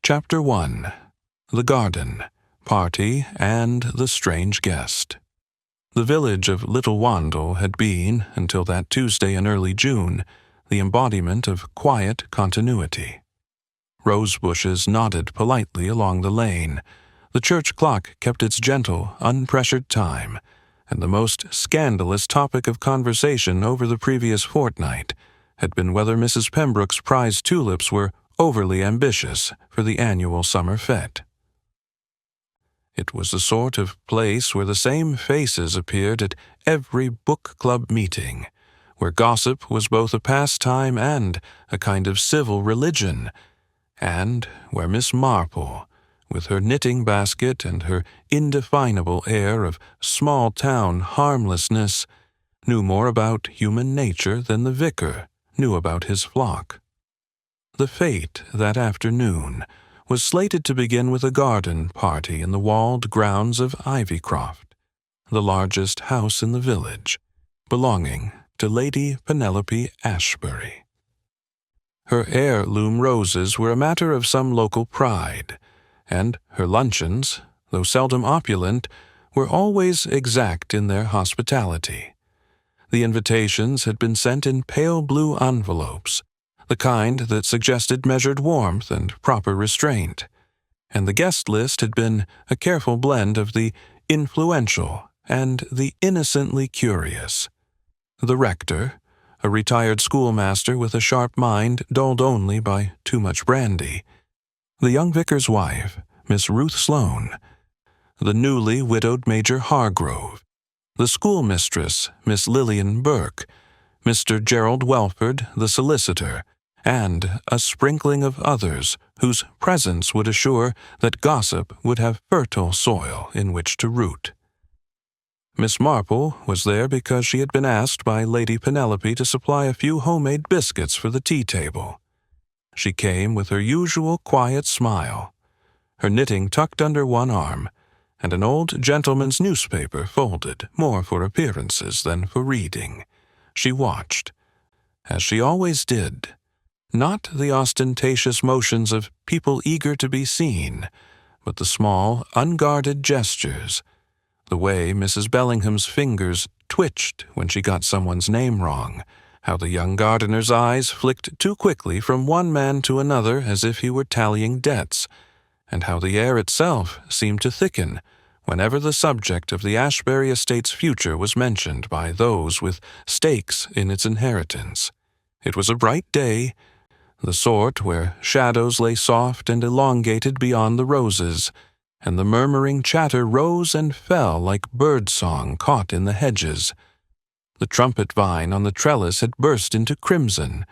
Chapter 1. The Garden, Party, and the Strange Guest. The village of Little Wandle had been, until that Tuesday in early June, the embodiment of quiet continuity. Rose bushes nodded politely along the lane. The church clock kept its gentle, unpressured time, and the most scandalous topic of conversation over the previous fortnight had been whether Mrs. Pembroke's prize tulips were overly ambitious for the annual summer fete. It was the sort of place where the same faces appeared at every book club meeting, where gossip was both a pastime and a kind of civil religion, and where Miss Marple, with her knitting basket and her indefinable air of small-town harmlessness, knew more about human nature than the vicar knew about his flock. The fete that afternoon was slated to begin with a garden party in the walled grounds of Ivycroft, the largest house in the village, belonging to Lady Penelope Ashbury. Her heirloom roses were a matter of some local pride, and her luncheons, though seldom opulent, were always exact in their hospitality. The invitations had been sent in pale blue envelopes, the kind that suggested measured warmth and proper restraint, and the guest list had been a careful blend of the influential and the innocently curious. The rector, a retired schoolmaster with a sharp mind dulled only by too much brandy, the young vicar's wife, Miss Ruth Sloane, the newly widowed Major Hargrove, the schoolmistress, Miss Lillian Burke, Mr. Gerald Welford, the solicitor, and a sprinkling of others whose presence would assure that gossip would have fertile soil in which to root. Miss Marple was there because she had been asked by Lady Penelope to supply a few homemade biscuits for the tea-table. She came with her usual quiet smile, her knitting tucked under one arm, and an old gentleman's newspaper folded more for appearances than for reading. She watched, as she always did, not the ostentatious motions of people eager to be seen, but the small, unguarded gestures, the way Mrs. Bellingham's fingers twitched when she got someone's name wrong, how the young gardener's eyes flicked too quickly from one man to another as if he were tallying debts, and how the air itself seemed to thicken whenever the subject of the Ashbury estate's future was mentioned by those with stakes in its inheritance. It was a bright day, the sort where shadows lay soft and elongated beyond the roses, and the murmuring chatter rose and fell like bird-song caught in the hedges. The trumpet vine on the trellis had burst into crimson.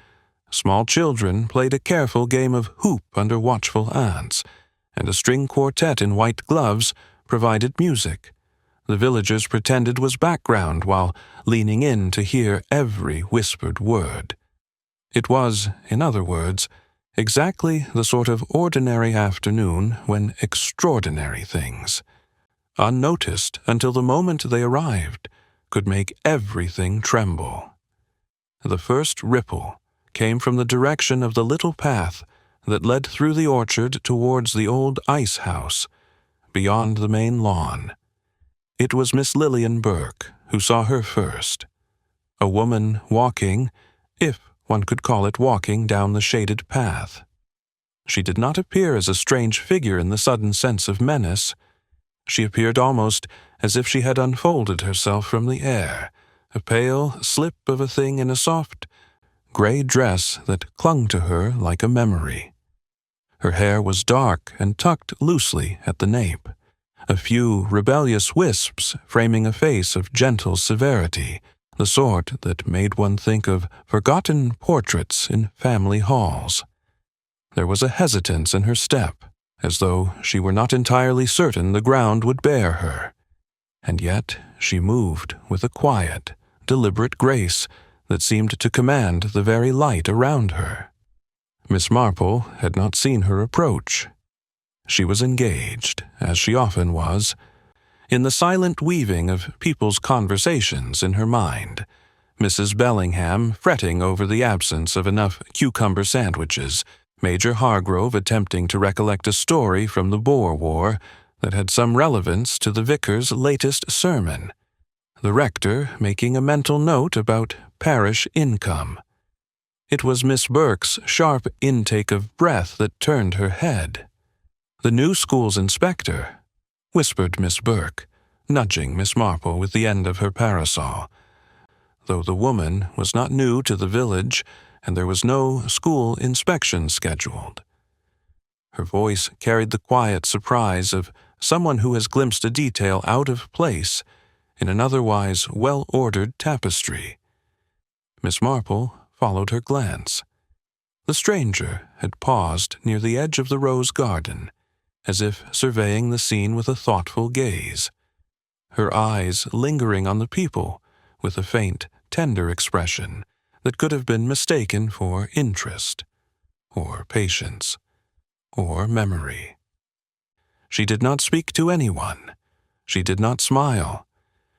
Small children played a careful game of hoop under watchful aunts, and a string quartet in white gloves provided music. The villagers pretended was background while leaning in to hear every whispered word. It was, in other words, exactly the sort of ordinary afternoon when extraordinary things, unnoticed until the moment they arrived, could make everything tremble. The first ripple came from the direction of the little path that led through the orchard towards the old ice house, beyond the main lawn. It was Miss Lillian Burke who saw her first, a woman walking, if one could call it walking, down the shaded path. She did not appear as a strange figure in the sudden sense of menace. She appeared almost as if she had unfolded herself from the air, a pale slip of a thing in a soft, gray dress that clung to her like a memory. Her hair was dark and tucked loosely at the nape, a few rebellious wisps framing a face of gentle severity, the sort that made one think of forgotten portraits in family halls. There was a hesitance in her step, as though she were not entirely certain the ground would bear her, and yet she moved with a quiet, deliberate grace that seemed to command the very light around her. Miss Marple had not seen her approach. She was engaged, as she often was, in the silent weaving of people's conversations in her mind, Mrs. Bellingham fretting over the absence of enough cucumber sandwiches, Major Hargrove attempting to recollect a story from the Boer War that had some relevance to the vicar's latest sermon, the rector making a mental note about parish income. It was Miss Burke's sharp intake of breath that turned her head. "The new school's inspector," whispered Miss Burke, nudging Miss Marple with the end of her parasol, though the woman was not new to the village and there was no school inspection scheduled. Her voice carried the quiet surprise of someone who has glimpsed a detail out of place in an otherwise well-ordered tapestry. Miss Marple followed her glance. The stranger had paused near the edge of the rose garden, as if surveying the scene with a thoughtful gaze, her eyes lingering on the people with a faint, tender expression that could have been mistaken for interest, or patience, or memory. She did not speak to anyone. She did not smile.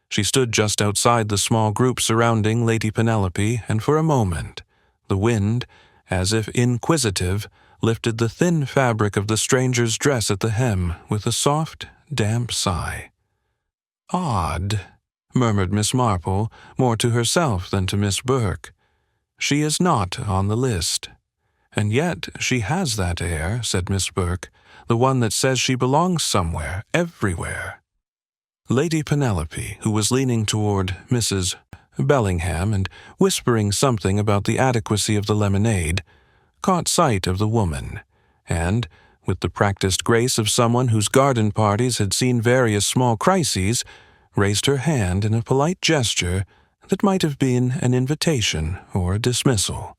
She stood just outside the small group surrounding Lady Penelope, and for a moment, the wind, as if inquisitive, lifted the thin fabric of the stranger's dress at the hem with a soft, damp sigh. "Odd," murmured Miss Marple, more to herself than to Miss Burke. "She is not on the list." "And yet she has that air," said Miss Burke, "the one that says she belongs somewhere, everywhere." Lady Penelope, who was leaning toward Mrs. Bellingham and whispering something about the adequacy of the lemonade, caught sight of the woman, and, with the practiced grace of someone whose garden parties had seen various small crises, raised her hand in a polite gesture that might have been an invitation or a dismissal.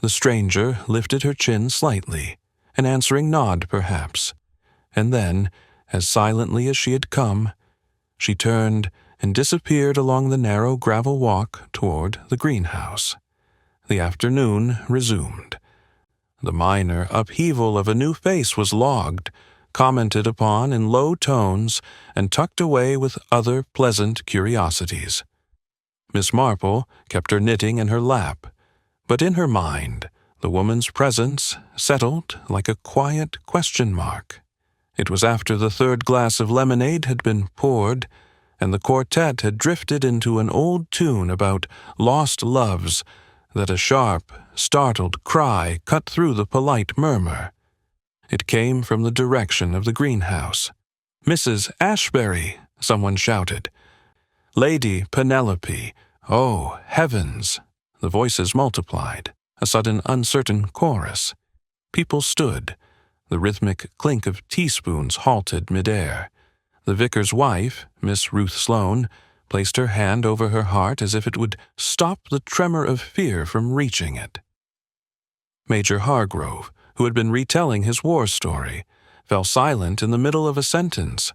The stranger lifted her chin slightly, an answering nod perhaps, and then, as silently as she had come, she turned and disappeared along the narrow gravel walk toward the greenhouse. The afternoon resumed. The minor upheaval of a new face was logged, commented upon in low tones, and tucked away with other pleasant curiosities. Miss Marple kept her knitting in her lap, but in her mind the woman's presence settled like a quiet question mark. It was after the third glass of lemonade had been poured, and the quartet had drifted into an old tune about lost loves, that a sharp, startled cry cut through the polite murmur. It came from the direction of the greenhouse. "Mrs. Ashbury!" someone shouted. "Lady Penelope! Oh, heavens!" The voices multiplied, a sudden uncertain chorus. People stood. The rhythmic clink of teaspoons halted midair. The vicar's wife, Miss Ruth Sloane, placed her hand over her heart as if it would stop the tremor of fear from reaching it. Major Hargrove, who had been retelling his war story, fell silent in the middle of a sentence,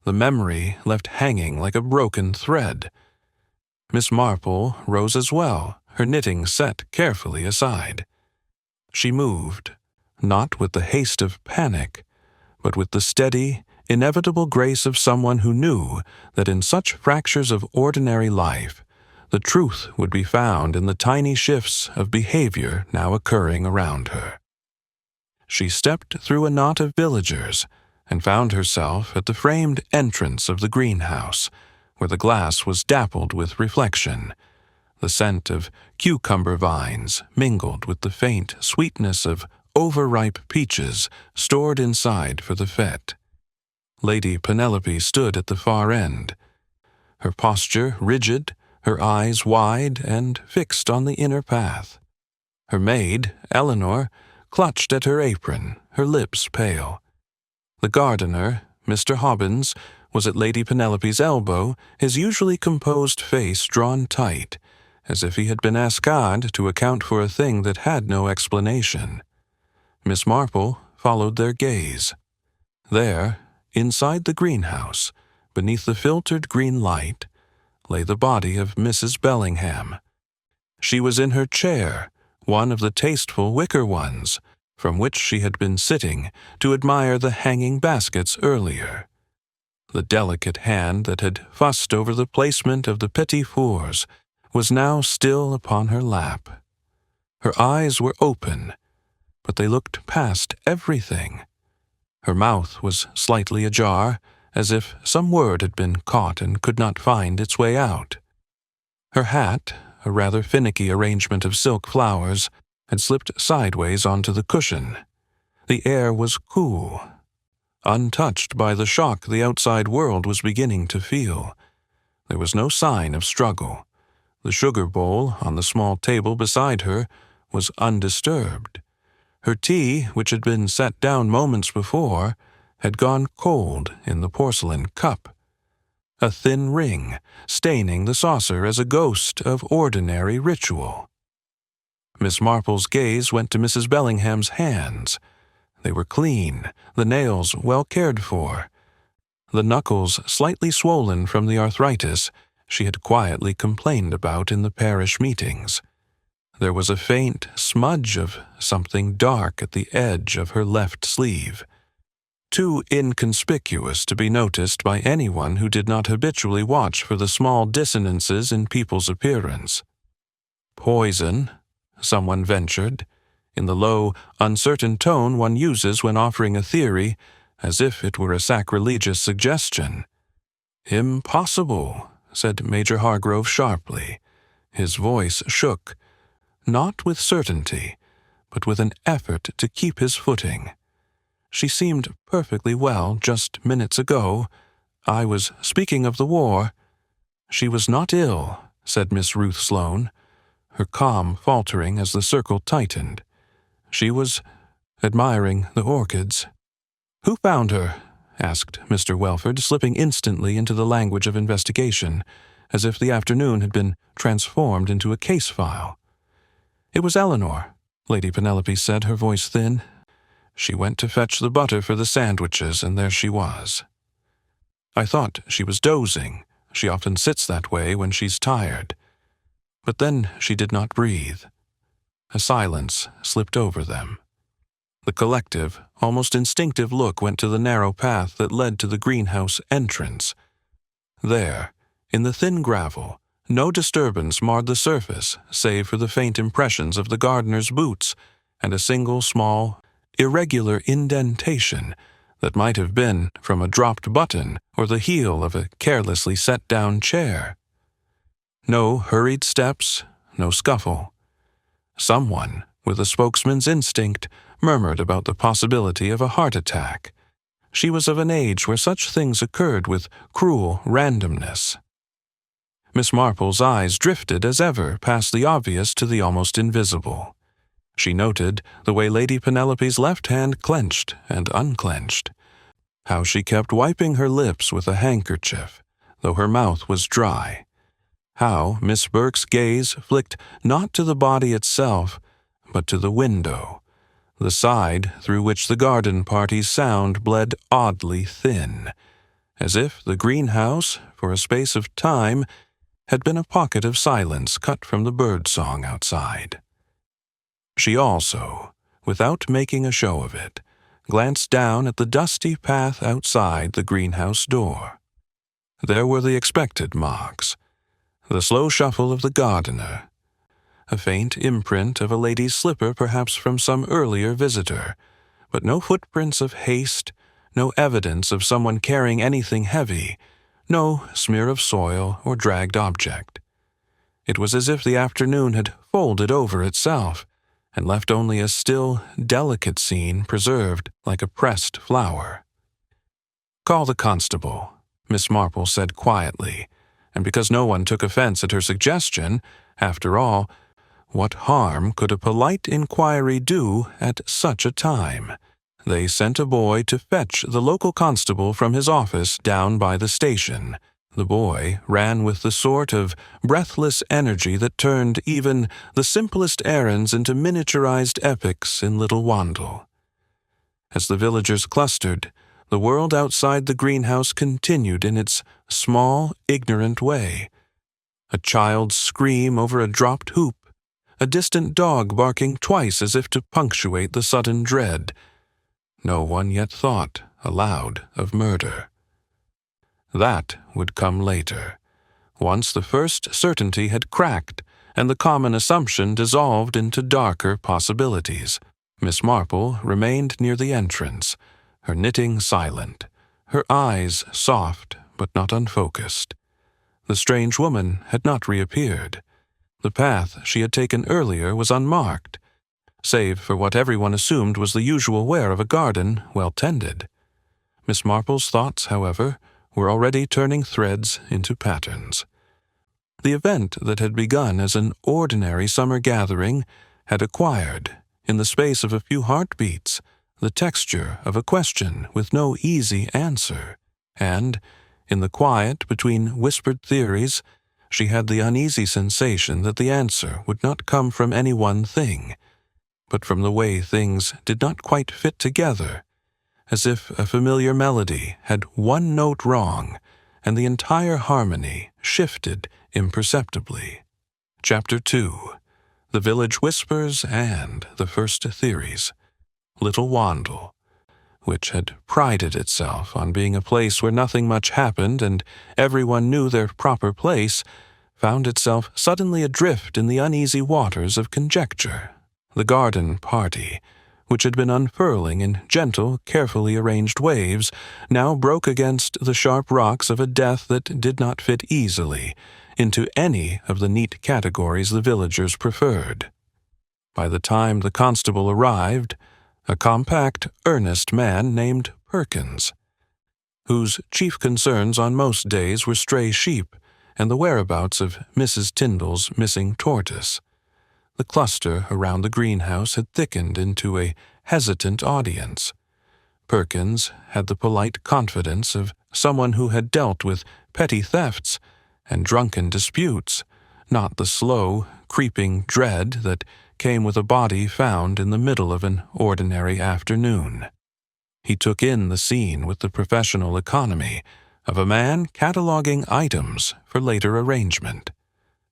the memory left hanging like a broken thread. Miss Marple rose as well, her knitting set carefully aside. She moved, not with the haste of panic, but with the steady, inevitable grace of someone who knew that in such fractures of ordinary life, the truth would be found in the tiny shifts of behavior now occurring around her. She stepped through a knot of villagers and found herself at the framed entrance of the greenhouse, where the glass was dappled with reflection. The scent of cucumber vines mingled with the faint sweetness of overripe peaches stored inside for the fete. Lady Penelope stood at the far end, her posture rigid, her eyes wide and fixed on the inner path. Her maid, Eleanor, clutched at her apron, her lips pale. The gardener, Mr. Hobbins, was at Lady Penelope's elbow, his usually composed face drawn tight, as if he had been asked to account for a thing that had no explanation. Miss Marple followed their gaze. There, inside the greenhouse, beneath the filtered green light, lay the body of Mrs. Bellingham. She was in her chair, one of the tasteful wicker ones, from which she had been sitting to admire the hanging baskets earlier. The delicate hand that had fussed over the placement of the petit fours was now still upon her lap. Her eyes were open, but they looked past everything. Her mouth was slightly ajar, as if some word had been caught and could not find its way out. Her hat, a rather finicky arrangement of silk flowers, had slipped sideways onto the cushion. The air was cool, untouched by the shock the outside world was beginning to feel. There was no sign of struggle. The sugar bowl on the small table beside her was undisturbed. Her tea, which had been set down moments before, had gone cold in the porcelain cup. A thin ring, staining the saucer as a ghost of ordinary ritual. Miss Marple's gaze went to Mrs. Bellingham's hands. They were clean, the nails well cared for. The knuckles slightly swollen from the arthritis she had quietly complained about in the parish meetings. There was a faint smudge of something dark at the edge of her left sleeve, too inconspicuous to be noticed by anyone who did not habitually watch for the small dissonances in people's appearance. "Poison," someone ventured, in the low, uncertain tone one uses when offering a theory, as if it were a sacrilegious suggestion. "Impossible," said Major Hargrove sharply. His voice shook, not with certainty, but with an effort to keep his footing. "She seemed perfectly well just minutes ago. I was speaking of the war." "She was not ill," said Miss Ruth Sloane, her calm faltering as the circle tightened. "She was admiring the orchids." "Who found her?" asked Mr. Welford, slipping instantly into the language of investigation, as if the afternoon had been transformed into a case file. "It was Eleanor," Lady Penelope said, her voice thin. "She went to fetch the butter for the sandwiches, and there she was. I thought she was dozing. She often sits that way when she's tired. But then she did not breathe." A silence slipped over them. The collective, almost instinctive look went to the narrow path that led to the greenhouse entrance. There, in the thin gravel, no disturbance marred the surface save for the faint impressions of the gardener's boots and a single small, irregular indentation that might have been from a dropped button or the heel of a carelessly set-down chair. No hurried steps, no scuffle. Someone, with a spokesman's instinct, murmured about the possibility of a heart attack. She was of an age where such things occurred with cruel randomness. Miss Marple's eyes drifted as ever past the obvious to the almost invisible. She noted the way Lady Penelope's left hand clenched and unclenched, how she kept wiping her lips with a handkerchief, though her mouth was dry, how Miss Burke's gaze flicked not to the body itself, but to the window, the side through which the garden party's sound bled oddly thin, as if the greenhouse, for a space of time, had been a pocket of silence cut from the bird-song outside. She also, without making a show of it, glanced down at the dusty path outside the greenhouse door. There were the expected marks, the slow shuffle of the gardener, a faint imprint of a lady's slipper perhaps from some earlier visitor, but no footprints of haste, no evidence of someone carrying anything heavy, no smear of soil or dragged object. It was as if the afternoon had folded over itself and left only a still, delicate scene preserved like a pressed flower. "Call the constable," Miss Marple said quietly, and because no one took offense at her suggestion, after all, what harm could a polite inquiry do at such a time? They sent a boy to fetch the local constable from his office down by the station. The boy ran with the sort of breathless energy that turned even the simplest errands into miniaturized epics in Little Wandle. As the villagers clustered, the world outside the greenhouse continued in its small, ignorant way. A child's scream over a dropped hoop, a distant dog barking twice as if to punctuate the sudden dread. No one yet thought aloud of murder. That would come later, once the first certainty had cracked and the common assumption dissolved into darker possibilities. Miss Marple remained near the entrance, her knitting silent, her eyes soft but not unfocused. The strange woman had not reappeared. The path she had taken earlier was unmarked, save for what everyone assumed was the usual wear of a garden well tended. Miss Marple's thoughts, however, were already turning threads into patterns. The event that had begun as an ordinary summer gathering had acquired, in the space of a few heartbeats, the texture of a question with no easy answer, and, in the quiet between whispered theories, she had the uneasy sensation that the answer would not come from any one thing, but from the way things did not quite fit together, as if a familiar melody had one note wrong, and the entire harmony shifted imperceptibly. Chapter 2. The Village Whispers and the First Theories. Little Wandle, which had prided itself on being a place where nothing much happened and everyone knew their proper place, found itself suddenly adrift in the uneasy waters of conjecture. The garden party, which had been unfurling in gentle, carefully arranged waves, now broke against the sharp rocks of a death that did not fit easily into any of the neat categories the villagers preferred. By the time the constable arrived, a compact, earnest man named Perkins, whose chief concerns on most days were stray sheep and the whereabouts of Mrs. Tyndall's missing tortoise. The cluster around the greenhouse had thickened into a hesitant audience. Perkins had the polite confidence of someone who had dealt with petty thefts and drunken disputes, not the slow, creeping dread that came with a body found in the middle of an ordinary afternoon. He took in the scene with the professional economy of a man cataloging items for later arrangement.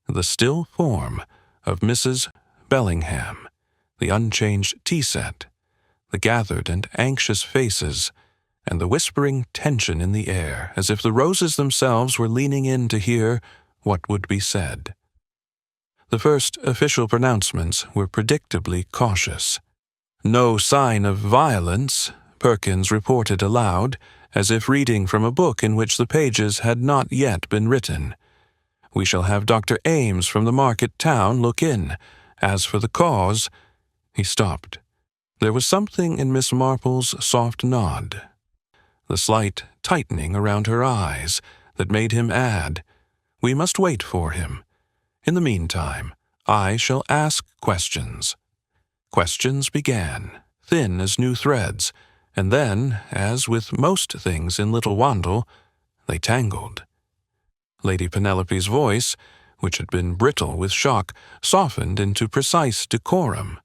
The still form of Mrs. Bellingham, the unchanged tea set, the gathered and anxious faces, and the whispering tension in the air, as if the roses themselves were leaning in to hear what would be said. The first official pronouncements were predictably cautious. "No sign of violence," Perkins reported aloud, as if reading from a book in which the pages had not yet been written. "We shall have Dr. Ames from the market town look in. As for the cause—" He stopped. There was something in Miss Marple's soft nod, the slight tightening around her eyes, that made him add, "We must wait for him. In the meantime, I shall ask questions." Questions began, thin as new threads, and then, as with most things in Little Wandle, they tangled. Lady Penelope's voice, which had been brittle with shock, softened into precise decorum.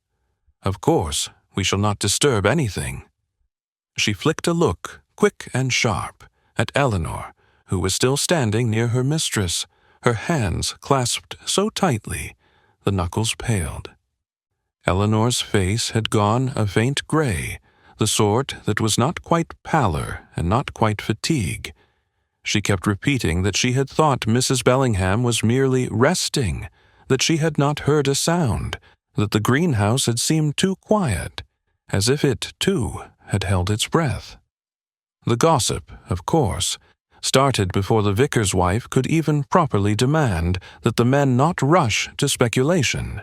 "Of course, we shall not disturb anything." She flicked a look, quick and sharp, at Eleanor, who was still standing near her mistress, her hands clasped so tightly the knuckles paled. Eleanor's face had gone a faint gray, the sort that was not quite pallor and not quite fatigue. She kept repeating that she had thought Mrs. Bellingham was merely resting, that she had not heard a sound, that the greenhouse had seemed too quiet, as if it, too, had held its breath. The gossip, of course, started before the vicar's wife could even properly demand that the men not rush to speculation.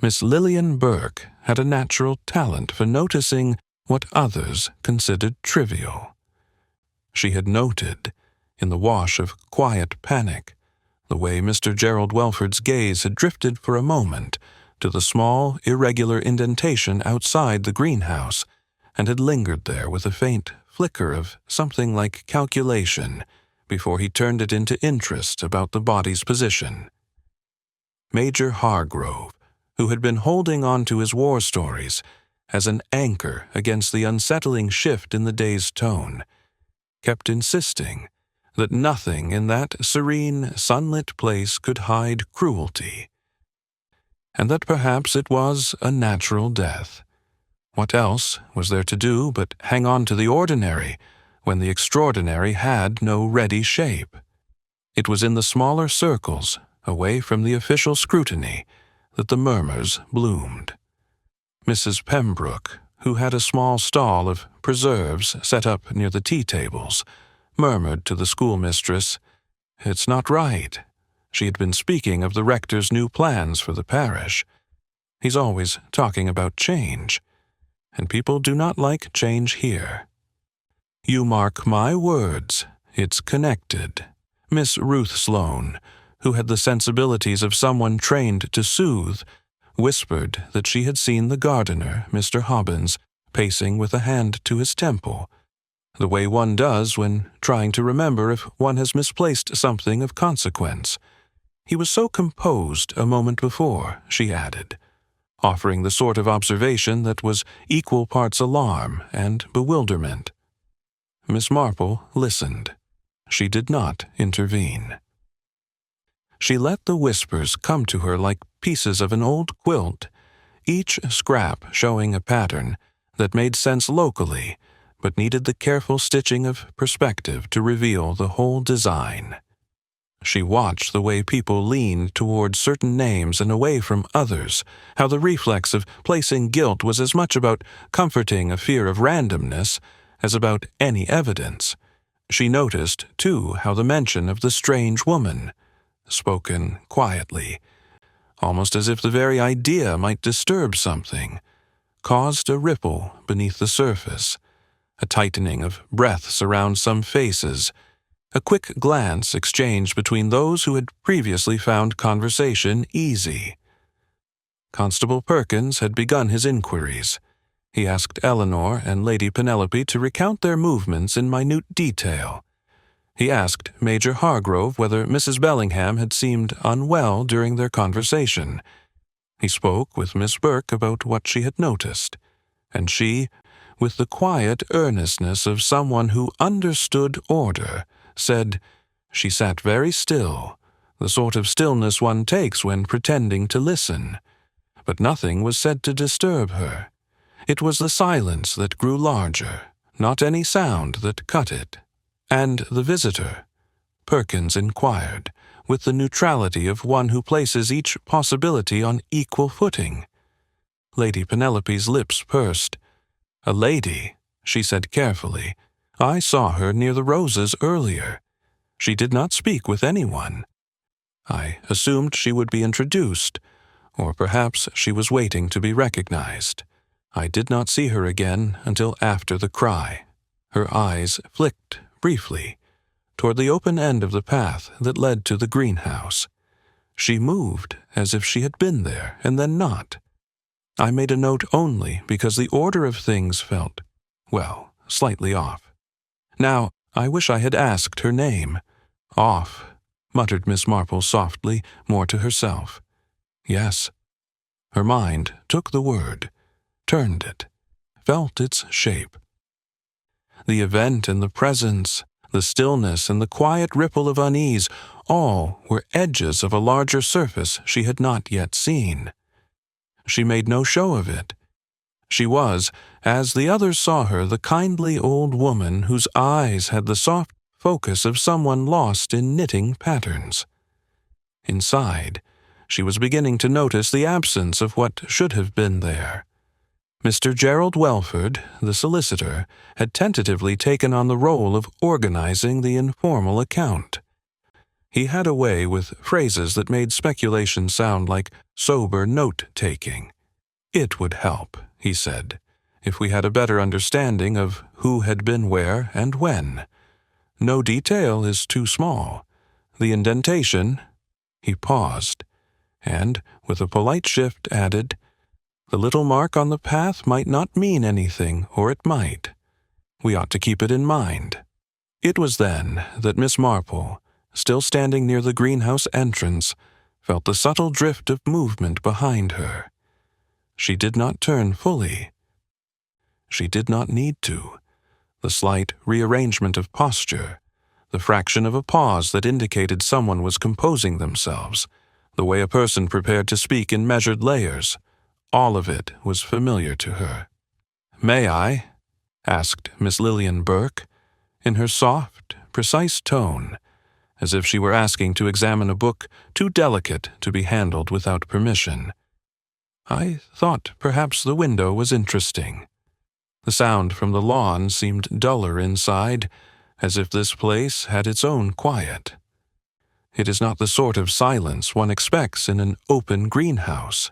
Miss Lillian Burke had a natural talent for noticing what others considered trivial. She had noted, in the wash of quiet panic, the way Mr. Gerald Welford's gaze had drifted for a moment to the small, irregular indentation outside the greenhouse, and had lingered there with a faint flicker of something like calculation before he turned it into interest about the body's position. Major Hargrove, who had been holding on to his war stories as an anchor against the unsettling shift in the day's tone, kept insisting that nothing in that serene, sunlit place could hide cruelty, and that perhaps it was a natural death. What else was there to do but hang on to the ordinary when the extraordinary had no ready shape? It was in the smaller circles, away from the official scrutiny, that the murmurs bloomed. Mrs. Pembroke, who had a small stall of preserves set up near the tea tables, murmured to the schoolmistress, "It's not right." She had been speaking of the rector's new plans for the parish. He's always talking about change, and people do not like change here. "You mark my words, it's connected." Miss Ruth Sloane, who had the sensibilities of someone trained to soothe, whispered that she had seen the gardener, Mr. Hobbins, pacing with a hand to his temple, the way one does when trying to remember if one has misplaced something of consequence. He was so composed a moment before, she added, offering the sort of observation that was equal parts alarm and bewilderment. Miss Marple listened. She did not intervene. She let the whispers come to her like pieces of an old quilt, each scrap showing a pattern that made sense locally, but needed the careful stitching of perspective to reveal the whole design. She watched the way people leaned toward certain names and away from others, how the reflex of placing guilt was as much about comforting a fear of randomness as about any evidence. She noticed, too, how the mention of the strange woman, spoken quietly, almost as if the very idea might disturb something, caused a ripple beneath the surface, a tightening of breaths around some faces, a quick glance exchanged between those who had previously found conversation easy. Constable Perkins had begun his inquiries. He asked Eleanor and Lady Penelope to recount their movements in minute detail. He asked Major Hargrove whether Mrs. Bellingham had seemed unwell during their conversation. He spoke with Miss Burke about what she had noticed, and she, with the quiet earnestness of someone who understood order, said she sat very still, the sort of stillness one takes when pretending to listen. But nothing was said to disturb her. It was the silence that grew larger, not any sound that cut it. "And the visitor?" Perkins inquired, with the neutrality of one who places each possibility on equal footing. Lady Penelope's lips pursed. "A lady," she said carefully. "I saw her near the roses earlier. She did not speak with anyone. I assumed she would be introduced, or perhaps she was waiting to be recognized. I did not see her again until after the cry." Her eyes flicked briefly toward the open end of the path that led to the greenhouse. She moved as if she had been there and then not. I made a note only because the order of things felt, well, slightly off. Now, I wish I had asked her name. "Off," muttered Miss Marple softly, more to herself. "Yes." Her mind took the word, turned it, felt its shape. The event and the presence, the stillness and the quiet ripple of unease, all were edges of a larger surface she had not yet seen. She made no show of it. She was, as the others saw her, the kindly old woman whose eyes had the soft focus of someone lost in knitting patterns. Inside, she was beginning to notice the absence of what should have been there. Mr. Gerald Welford, the solicitor, had tentatively taken on the role of organizing the informal account. He had a way with phrases that made speculation sound like sober note-taking. "It would help," he said, "if we had a better understanding of who had been where and when. No detail is too small. The indentation—" He paused, and, with a polite shift, added, "The little mark on the path might not mean anything, or it might. We ought to keep it in mind." It was then that Miss Marple, still standing near the greenhouse entrance, felt the subtle drift of movement behind her. She did not turn fully. She did not need to. The slight rearrangement of posture, the fraction of a pause that indicated someone was composing themselves, the way a person prepared to speak in measured layers, all of it was familiar to her. "May I?" asked Miss Lillian Burke, in her soft, precise tone, as if she were asking to examine a book too delicate to be handled without permission. I thought perhaps the window was interesting. The sound from the lawn seemed duller inside, as if this place had its own quiet. It is not the sort of silence one expects in an open greenhouse.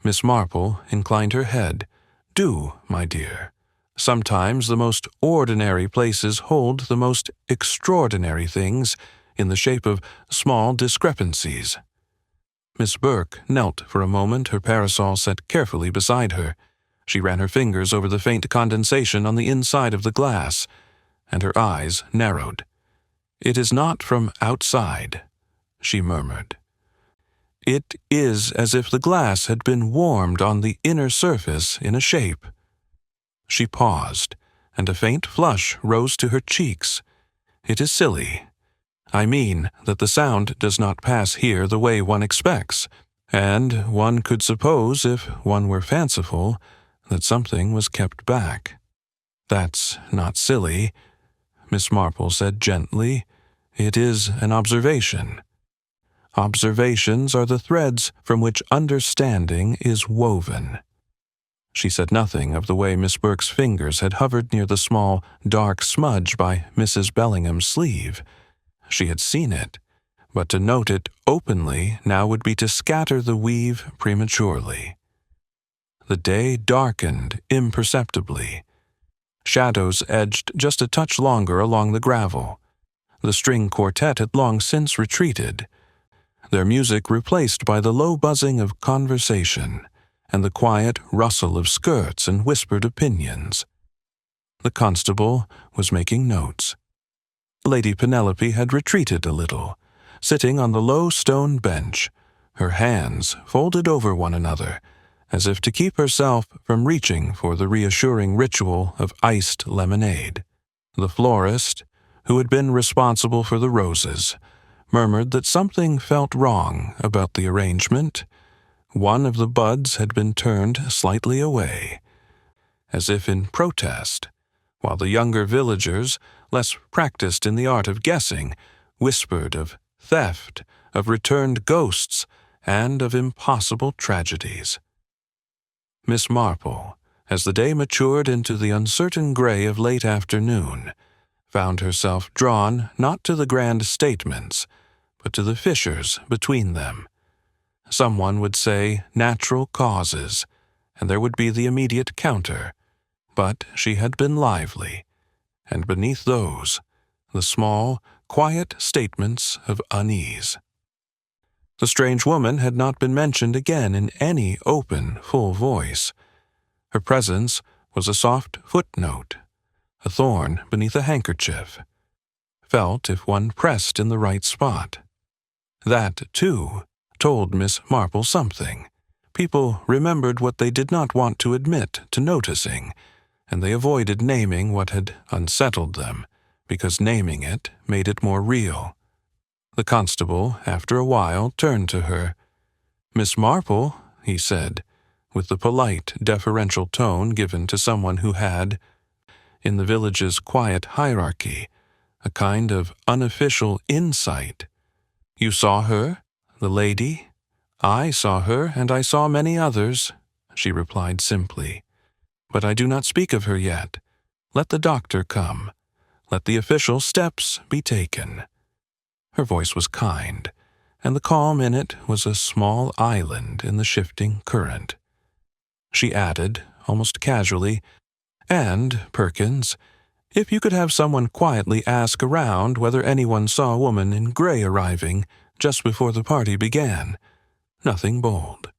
Miss Marple inclined her head. Do, my dear. Sometimes the most ordinary places hold the most extraordinary things in the shape of small discrepancies. Miss Burke knelt for a moment, her parasol set carefully beside her. She ran her fingers over the faint condensation on the inside of the glass, and her eyes narrowed. "It is not from outside," she murmured. "It is as if the glass had been warmed on the inner surface in a shape." She paused, and a faint flush rose to her cheeks. "It is silly. I mean that the sound does not pass here the way one expects, and one could suppose, if one were fanciful, that something was kept back." "That's not silly," Miss Marple said gently. "It is an observation. Observations are the threads from which understanding is woven." She said nothing of the way Miss Burke's fingers had hovered near the small, dark smudge by Mrs. Bellingham's sleeve. She had seen it, but to note it openly now would be to scatter the weave prematurely. The day darkened imperceptibly. Shadows edged just a touch longer along the gravel. The string quartet had long since retreated, their music replaced by the low buzzing of conversation and the quiet rustle of skirts and whispered opinions. The constable was making notes. Lady Penelope had retreated a little, sitting on the low stone bench, her hands folded over one another, as if to keep herself from reaching for the reassuring ritual of iced lemonade. The florist, who had been responsible for the roses, murmured that something felt wrong about the arrangement. One of the buds had been turned slightly away, as if in protest, while the younger villagers, less practiced in the art of guessing, whispered of theft, of returned ghosts, and of impossible tragedies. Miss Marple, as the day matured into the uncertain gray of late afternoon, found herself drawn not to the grand statements, but to the fissures between them. Someone would say natural causes, and there would be the immediate counter, but she had been lively, and beneath those, the small, quiet statements of unease. The strange woman had not been mentioned again in any open, full voice. Her presence was a soft footnote, a thorn beneath a handkerchief, felt if one pressed in the right spot. That, too, told Miss Marple something. People remembered what they did not want to admit to noticing, and they avoided naming what had unsettled them, because naming it made it more real. The constable, after a while, turned to her. "Miss Marple," he said, with the polite, deferential tone given to someone who had, in the village's quiet hierarchy, a kind of unofficial insight. "You saw her, the lady?" "I saw her, and I saw many others," she replied simply. "But I do not speak of her yet. Let the doctor come. Let the official steps be taken." Her voice was kind, and the calm in it was a small island in the shifting current. She added, almost casually, "And, Perkins, if you could have someone quietly ask around whether anyone saw a woman in gray arriving just before the party began. Nothing bold.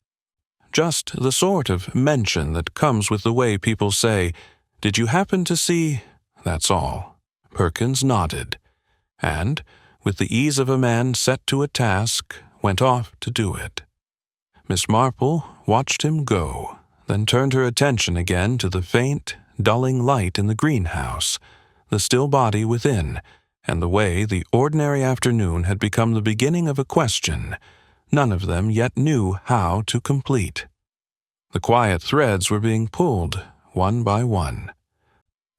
Just the sort of mention that comes with the way people say, 'Did you happen to see—' That's all." Perkins nodded, and, with the ease of a man set to a task, went off to do it. Miss Marple watched him go, then turned her attention again to the faint, dulling light in the greenhouse, the still body within, and the way the ordinary afternoon had become the beginning of a question none of them yet knew how to complete. The quiet threads were being pulled, one by one.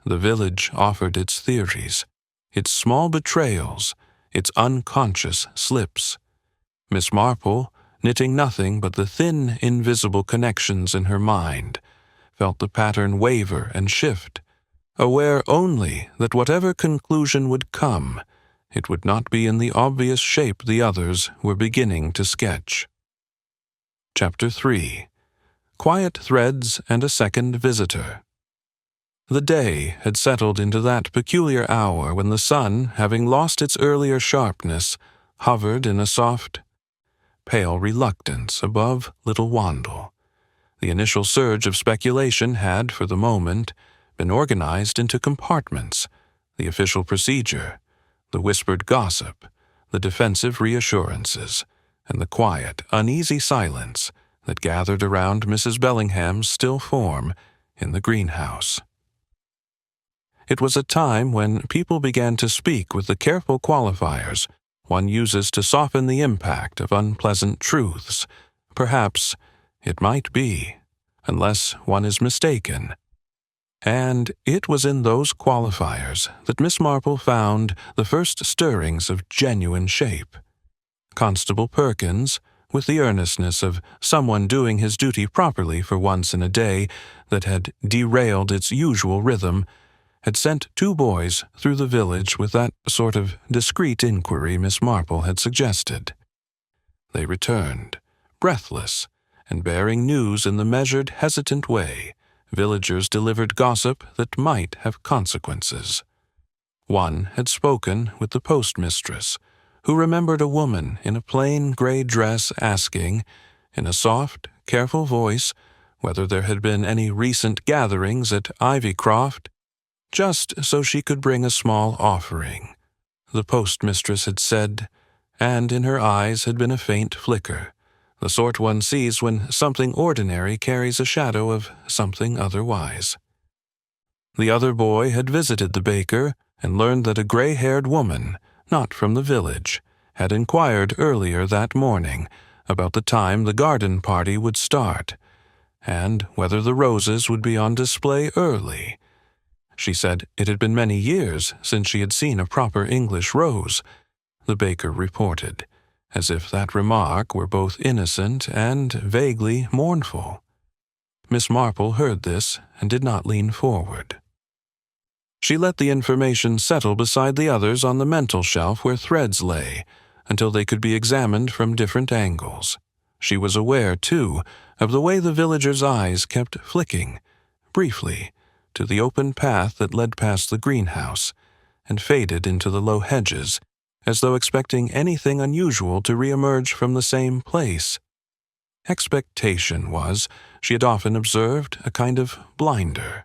The village offered its theories, its small betrayals, its unconscious slips. Miss Marple, knitting nothing but the thin, invisible connections in her mind, felt the pattern waver and shift, aware only that whatever conclusion would come, it would not be in the obvious shape the others were beginning to sketch. Chapter 3. Quiet Threads and a Second Visitor. The day had settled into that peculiar hour when the sun, having lost its earlier sharpness, hovered in a soft, pale reluctance above Little Wandle. The initial surge of speculation had, for the moment, been organized into compartments: the official procedure, the whispered gossip, the defensive reassurances, and the quiet, uneasy silence that gathered around Mrs. Bellingham's still form in the greenhouse. It was a time when people began to speak with the careful qualifiers one uses to soften the impact of unpleasant truths. Perhaps it might be, unless one is mistaken. And it was in those qualifiers that Miss Marple found the first stirrings of genuine shape. Constable Perkins, with the earnestness of someone doing his duty properly for once in a day that had derailed its usual rhythm, had sent 2 boys through the village with that sort of discreet inquiry Miss Marple had suggested. They returned, breathless, and bearing news in the measured, hesitant way villagers delivered gossip that might have consequences. One had spoken with the postmistress, who remembered a woman in a plain gray dress asking, in a soft, careful voice, whether there had been any recent gatherings at Ivycroft, just so she could bring a small offering. The postmistress had said, and in her eyes had been a faint flicker, the sort one sees when something ordinary carries a shadow of something otherwise. The other boy had visited the baker and learned that a gray-haired woman, not from the village, had inquired earlier that morning about the time the garden party would start, and whether the roses would be on display early. She said it had been many years since she had seen a proper English rose, the baker reported, as if that remark were both innocent and vaguely mournful. Miss Marple heard this and did not lean forward. She let the information settle beside the others on the mantel shelf where threads lay, until they could be examined from different angles. She was aware, too, of the way the villagers' eyes kept flicking, briefly, to the open path that led past the greenhouse, and faded into the low hedges, as though expecting anything unusual to re-emerge from the same place. Expectation was, she had often observed, a kind of blinder.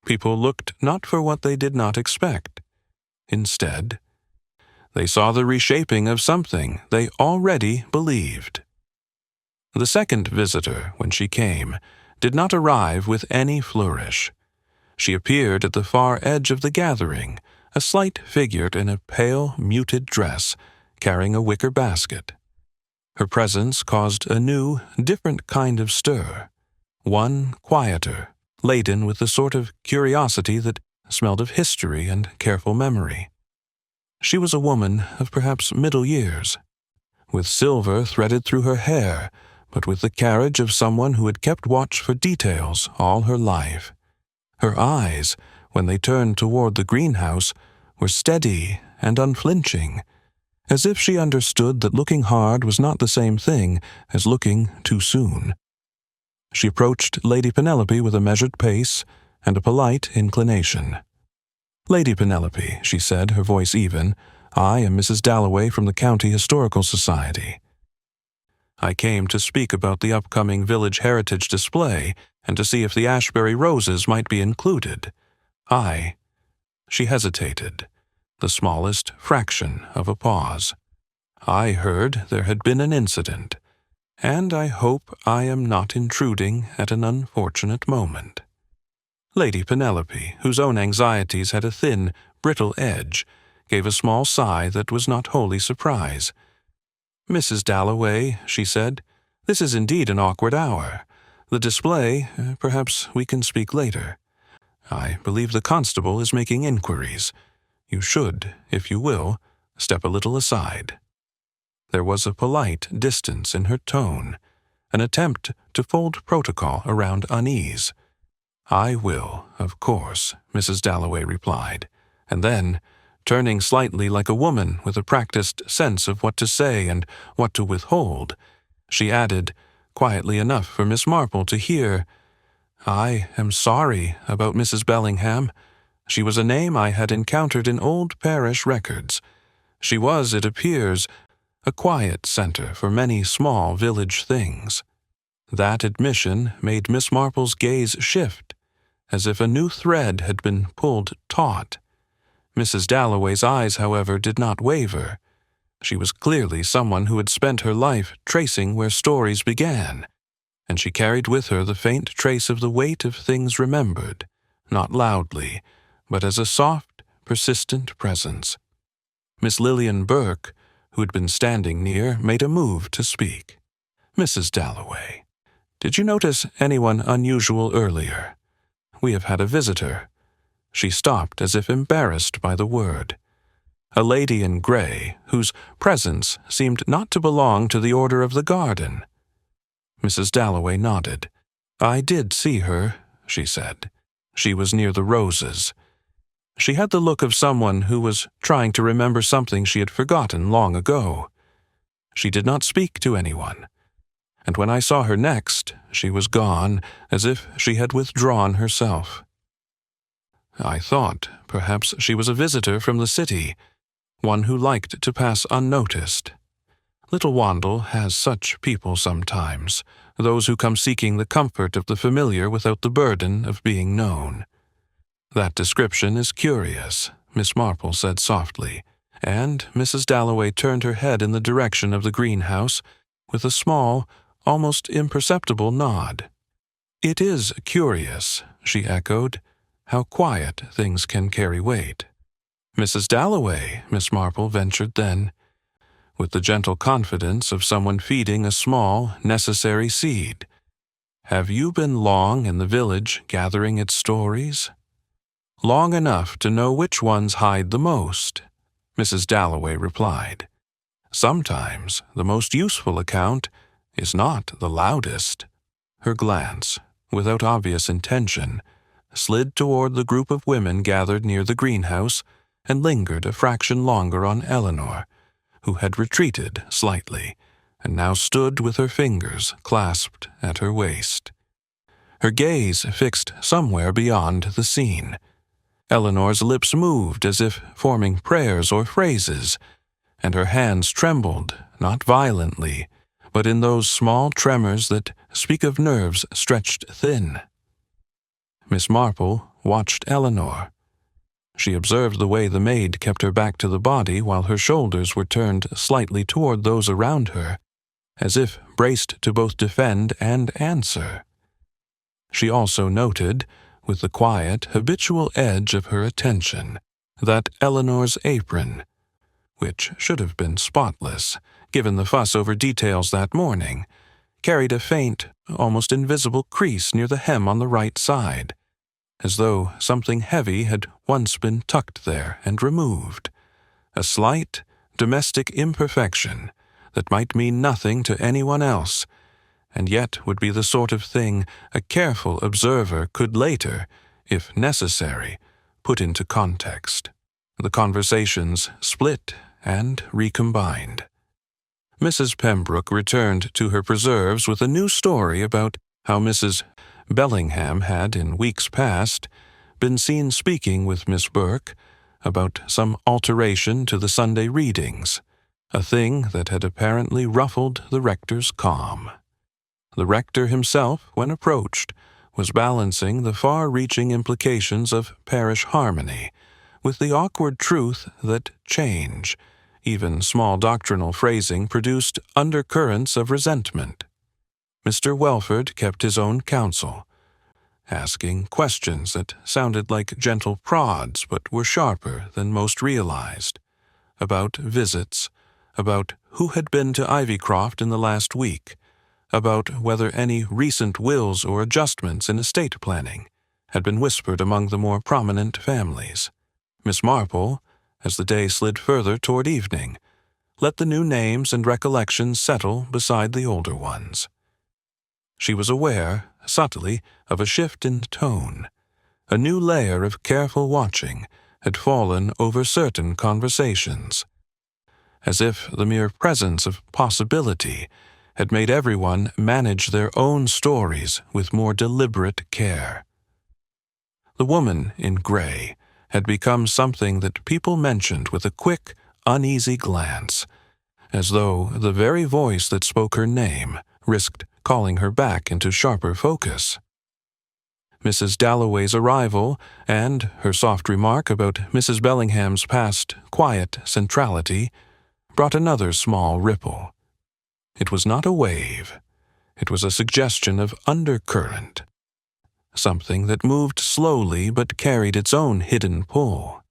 People looked not for what they did not expect. Instead, they saw the reshaping of something they already believed. The second visitor, when she came, did not arrive with any flourish. She appeared at the far edge of the gathering, a slight figure in a pale, muted dress, carrying a wicker basket. Her presence caused a new, different kind of stir, one quieter, laden with the sort of curiosity that smelled of history and careful memory. She was a woman of perhaps middle years, with silver threaded through her hair, but with the carriage of someone who had kept watch for details all her life. Her eyes, when they turned toward the greenhouse, were steady and unflinching, as if she understood that looking hard was not the same thing as looking too soon. She approached Lady Penelope with a measured pace and a polite inclination. "Lady Penelope," she said, her voice even, "I am Mrs. Dalloway from the County Historical Society. I came to speak about the upcoming village heritage display and to see if the Ashbury roses might be included. She hesitated, the smallest fraction of a pause. "I heard there had been an incident, and I hope I am not intruding at an unfortunate moment." Lady Penelope, whose own anxieties had a thin, brittle edge, gave a small sigh that was not wholly surprise. "Mrs. Dalloway," she said, "this is indeed an awkward hour. The display, perhaps we can speak later. I believe the constable is making inquiries. You should, if you will, step a little aside." There was a polite distance in her tone, an attempt to fold protocol around unease. "I will, of course," Mrs. Dalloway replied, and then, turning slightly like a woman with a practiced sense of what to say and what to withhold, she added, quietly enough for Miss Marple to hear, "I am sorry about Mrs. Bellingham. She was a name I had encountered in old parish records. She was, it appears, a quiet center for many small village things." That admission made Miss Marple's gaze shift, as if a new thread had been pulled taut. Mrs. Dalloway's eyes, however, did not waver. She was clearly someone who had spent her life tracing where stories began, and she carried with her the faint trace of the weight of things remembered, not loudly, but as a soft, persistent presence. Miss Lillian Burke, who had been standing near, made a move to speak. "Mrs. Dalloway, did you notice anyone unusual earlier? We have had a visitor." She stopped as if embarrassed by the word. "A lady in gray, whose presence seemed not to belong to the order of the garden." Mrs. Dalloway nodded. "I did see her," she said. "She was near the roses. She had the look of someone who was trying to remember something she had forgotten long ago. She did not speak to anyone, and when I saw her next, she was gone, as if she had withdrawn herself. I thought perhaps she was a visitor from the city, one who liked to pass unnoticed. Little Wandle has such people sometimes, those who come seeking the comfort of the familiar without the burden of being known." "That description is curious," Miss Marple said softly, and Mrs. Dalloway turned her head in the direction of the greenhouse with a small, almost imperceptible nod. "It is curious," she echoed, "how quiet things can carry weight." "Mrs. Dalloway," Miss Marple ventured then, with the gentle confidence of someone feeding a small, necessary seed, "have you been long in the village gathering its stories?" "Long enough to know which ones hide the most," Mrs. Dalloway replied. "Sometimes the most useful account is not the loudest." Her glance, without obvious intention, slid toward the group of women gathered near the greenhouse and lingered a fraction longer on Eleanor, who had retreated slightly and now stood with her fingers clasped at her waist. Her gaze fixed somewhere beyond the scene. Eleanor's lips moved as if forming prayers or phrases, and her hands trembled, not violently, but in those small tremors that speak of nerves stretched thin. Miss Marple watched Eleanor. She observed the way the maid kept her back to the body while her shoulders were turned slightly toward those around her, as if braced to both defend and answer. She also noted, with the quiet, habitual edge of her attention, that Eleanor's apron, which should have been spotless, given the fuss over details that morning, carried a faint, almost invisible crease near the hem on the right side, as though something heavy had once been tucked there and removed, a slight, domestic imperfection that might mean nothing to anyone else, and yet would be the sort of thing a careful observer could later, if necessary, put into context. The conversations split and recombined. Mrs. Pembroke returned to her preserves with a new story about how Mrs. Bellingham had, in weeks past, been seen speaking with Miss Burke about some alteration to the Sunday readings, a thing that had apparently ruffled the rector's calm. The rector himself, when approached, was balancing the far-reaching implications of parish harmony with the awkward truth that change, even small doctrinal phrasing, produced undercurrents of resentment. Mr. Welford kept his own counsel, asking questions that sounded like gentle prods but were sharper than most realized, about visits, about who had been to Ivycroft in the last week, about whether any recent wills or adjustments in estate planning had been whispered among the more prominent families. Miss Marple, as the day slid further toward evening, let the new names and recollections settle beside the older ones. She was aware, subtly, of a shift in tone. A new layer of careful watching had fallen over certain conversations, as if the mere presence of possibility had made everyone manage their own stories with more deliberate care. The woman in gray had become something that people mentioned with a quick, uneasy glance, as though the very voice that spoke her name risked calling her back into sharper focus. Mrs. Dalloway's arrival and her soft remark about Mrs. Bellingham's past quiet centrality brought another small ripple. It was not a wave. It was a suggestion of undercurrent, something that moved slowly but carried its own hidden pull.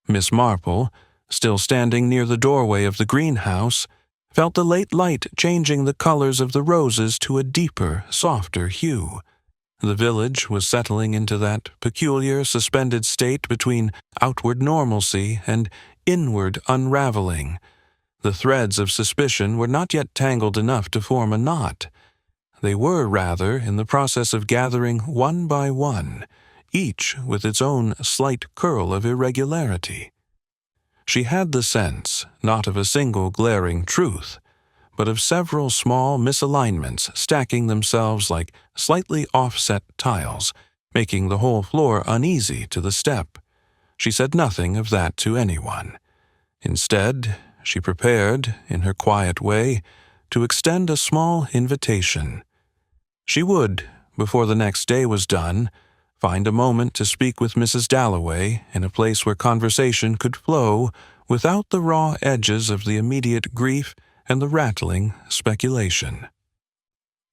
Miss Marple, still standing near the doorway of the greenhouse, felt the late light changing the colors of the roses to a deeper, softer hue. The village was settling into that peculiar suspended state between outward normalcy and inward unraveling. The threads of suspicion were not yet tangled enough to form a knot. They were, rather, in the process of gathering one by one, each with its own slight curl of irregularity. She had the sense, not of a single glaring truth, but of several small misalignments stacking themselves like slightly offset tiles, making the whole floor uneasy to the step. She said nothing of that to anyone. Instead, she prepared, in her quiet way, to extend a small invitation. She would, before the next day was done, find a moment to speak with Mrs. Dalloway in a place where conversation could flow without the raw edges of the immediate grief and the rattling speculation.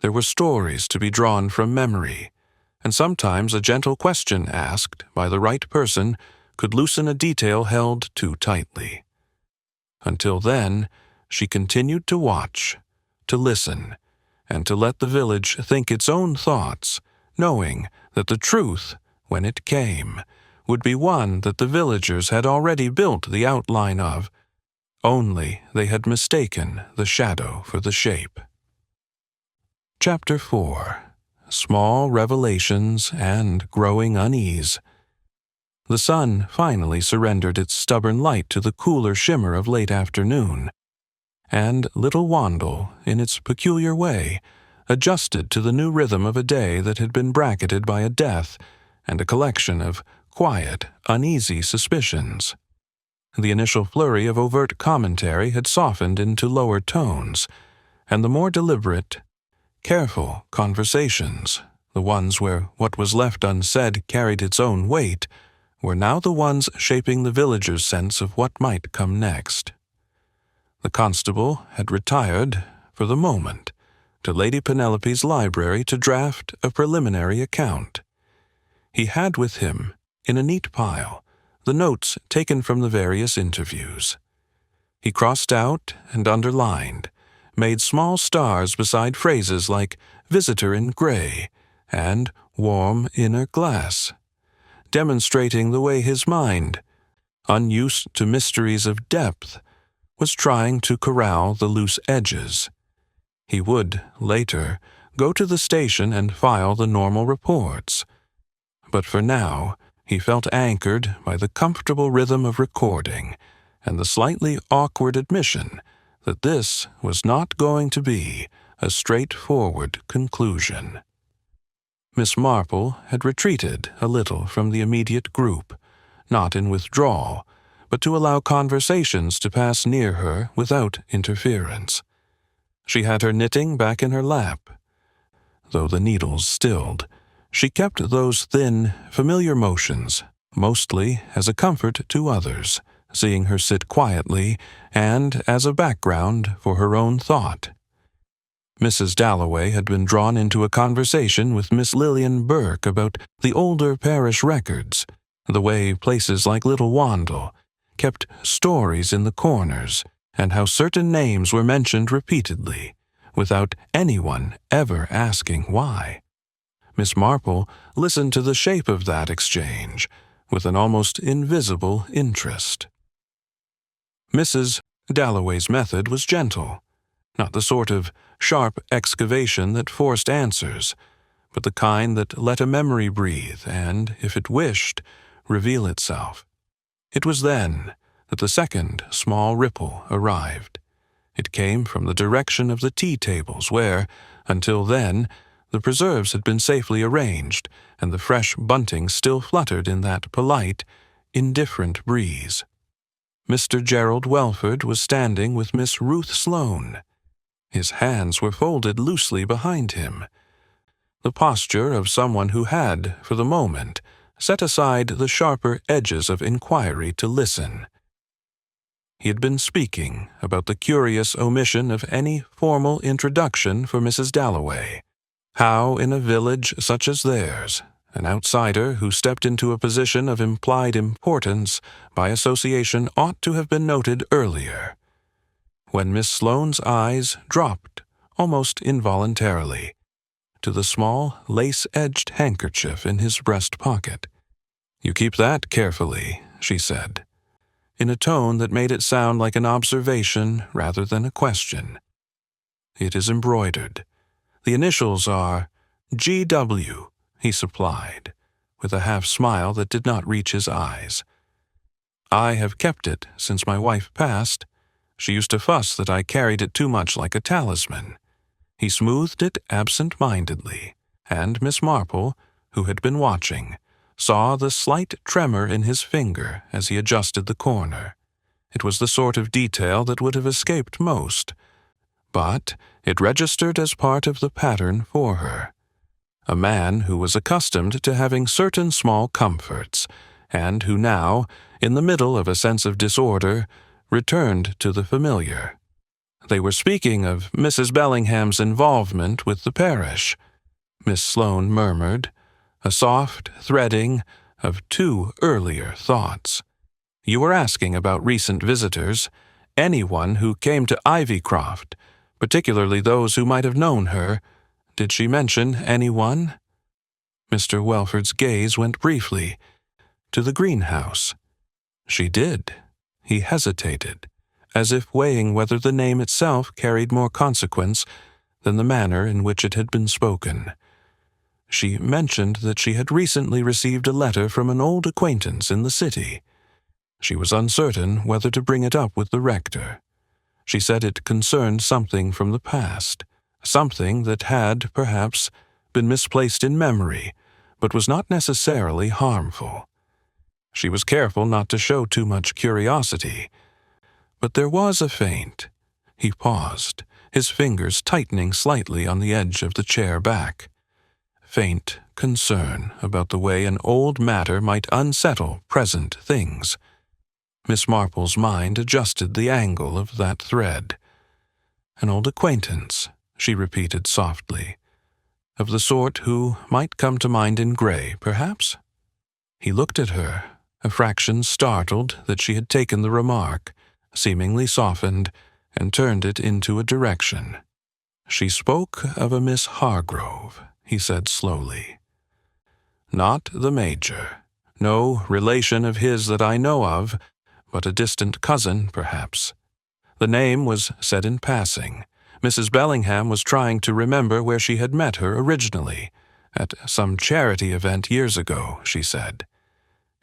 There were stories to be drawn from memory, and sometimes a gentle question asked by the right person could loosen a detail held too tightly. Until then, she continued to watch, to listen, and to let the village think its own thoughts, knowing that the truth, when it came, would be one that the villagers had already built the outline of, only they had mistaken the shadow for the shape. Chapter 4. Small Revelations and Growing Unease. The sun finally surrendered its stubborn light to the cooler shimmer of late afternoon, and little Wandle, in its peculiar way, adjusted to the new rhythm of a day that had been bracketed by a death and a collection of quiet, uneasy suspicions. The initial flurry of overt commentary had softened into lower tones, and the more deliberate, careful conversations, the ones where what was left unsaid carried its own weight, were now the ones shaping the villagers' sense of what might come next. The constable had retired, for the moment, to Lady Penelope's library to draft a preliminary account. He had with him, in a neat pile, the notes taken from the various interviews. He crossed out and underlined, made small stars beside phrases like visitor in gray and warm inner glass, demonstrating the way his mind, unused to mysteries of depth, was trying to corral the loose edges. He would, later, go to the station and file the normal reports. But for now, he felt anchored by the comfortable rhythm of recording and the slightly awkward admission that this was not going to be a straightforward conclusion. Miss Marple had retreated a little from the immediate group, not in withdrawal, but to allow conversations to pass near her without interference. She had her knitting back in her lap. Though the needles stilled, she kept those thin, familiar motions, mostly as a comfort to others, seeing her sit quietly and as a background for her own thought. Mrs. Dalloway had been drawn into a conversation with Miss Lillian Burke about the older parish records, the way places like Little Wandle kept stories in the corners, and how certain names were mentioned repeatedly, without anyone ever asking why. Miss Marple listened to the shape of that exchange with an almost invisible interest. Mrs. Dalloway's method was gentle, not the sort of sharp excavation that forced answers, but the kind that let a memory breathe and, if it wished, reveal itself. It was then that the second small ripple arrived. It came from the direction of the tea tables where, until then, the preserves had been safely arranged and the fresh bunting still fluttered in that polite, indifferent breeze. Mr. Gerald Welford was standing with Miss Ruth Sloane. His hands were folded loosely behind him, the posture of someone who had, for the moment, set aside the sharper edges of inquiry to listen. He had been speaking about the curious omission of any formal introduction for Mrs. Dalloway. How, in a village such as theirs, an outsider who stepped into a position of implied importance by association ought to have been noted earlier. When Miss Sloane's eyes dropped, almost involuntarily, to the small lace-edged handkerchief in his breast pocket. "You keep that carefully," she said, in a tone that made it sound like an observation rather than a question. "It is embroidered. The initials are G.W., he supplied, with a half-smile that did not reach his eyes. "I have kept it since my wife passed. She used to fuss that I carried it too much like a talisman." He smoothed it absent-mindedly, and Miss Marple, who had been watching, saw the slight tremor in his finger as he adjusted the corner. It was the sort of detail that would have escaped most, but it registered as part of the pattern for her. A man who was accustomed to having certain small comforts, and who now, in the middle of a sense of disorder, returned to the familiar. They were speaking of Mrs. Bellingham's involvement with the parish, Miss Sloane murmured, a soft threading of two earlier thoughts. "You were asking about recent visitors, anyone who came to Ivycroft, particularly those who might have known her. Did she mention anyone?" Mr. Welford's gaze went briefly to the greenhouse. "She did." He hesitated, as if weighing whether the name itself carried more consequence than the manner in which it had been spoken. "She mentioned that she had recently received a letter from an old acquaintance in the city. She was uncertain whether to bring it up with the rector. She said it concerned something from the past, something that had, perhaps, been misplaced in memory, but was not necessarily harmful. She was careful not to show too much curiosity. But there was a faint." He paused, his fingers tightening slightly on the edge of the chair back. "Faint concern about the way an old matter might unsettle present things." Miss Marple's mind adjusted the angle of that thread. "An old acquaintance," she repeated softly. "Of the sort who might come to mind in gray, perhaps?" He looked at her, a fraction startled that she had taken the remark, seemingly softened, and turned it into a direction. "She spoke of a Miss Hargrove," he said slowly. "Not the Major. No relation of his that I know of, but a distant cousin, perhaps. The name was said in passing. Mrs. Bellingham was trying to remember where she had met her originally, at some charity event years ago, she said.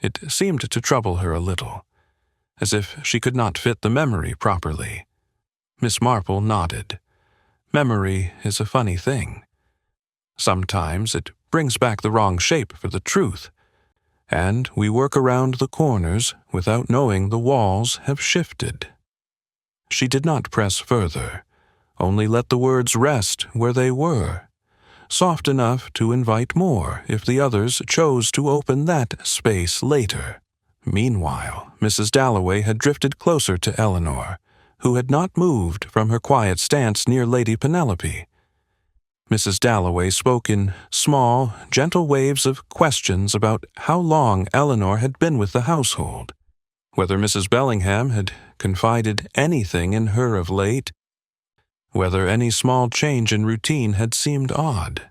It seemed to trouble her a little, as if she could not fit the memory properly." Miss Marple nodded. "Memory is a funny thing. Sometimes it brings back the wrong shape for the truth, and we work around the corners without knowing the walls have shifted." She did not press further, only let the words rest where they were, soft enough to invite more if the others chose to open that space later. Meanwhile, Mrs. Dalloway had drifted closer to Eleanor, who had not moved from her quiet stance near Lady Penelope. Mrs. Dalloway spoke in small, gentle waves of questions about how long Eleanor had been with the household, whether Mrs. Bellingham had confided anything in her of late, whether any small change in routine had seemed odd.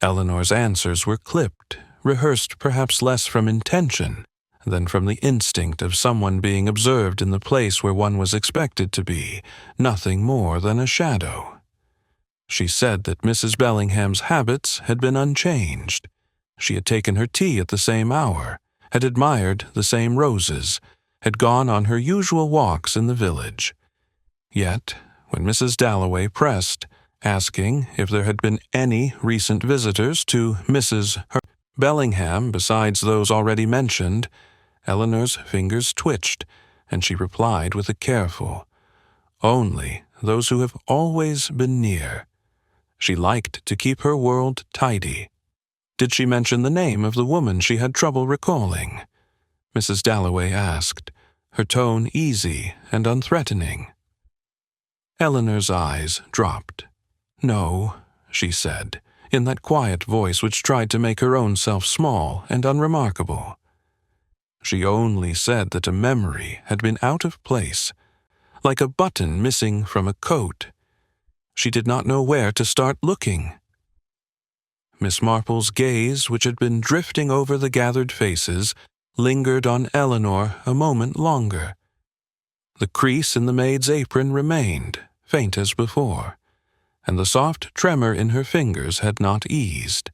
Eleanor's answers were clipped, rehearsed perhaps less from intention than from the instinct of someone being observed in the place where one was expected to be, nothing more than a shadow. She said that Mrs. Bellingham's habits had been unchanged. She had taken her tea at the same hour, had admired the same roses, had gone on her usual walks in the village. Yet, when Mrs. Dalloway pressed, asking if there had been any recent visitors to Mrs. Bellingham besides those already mentioned, Eleanor's fingers twitched, and she replied with a careful, "Only those who have always been near." She liked to keep her world tidy. Did she mention the name of the woman she had trouble recalling? Mrs. Dalloway asked, her tone easy and unthreatening. Eleanor's eyes dropped. "No," she said, in that quiet voice which tried to make her own self small and unremarkable. She only said that a memory had been out of place, like a button missing from a coat. She did not know where to start looking. Miss Marple's gaze, which had been drifting over the gathered faces, lingered on Eleanor a moment longer. The crease in the maid's apron remained, faint as before, and the soft tremor in her fingers had not eased.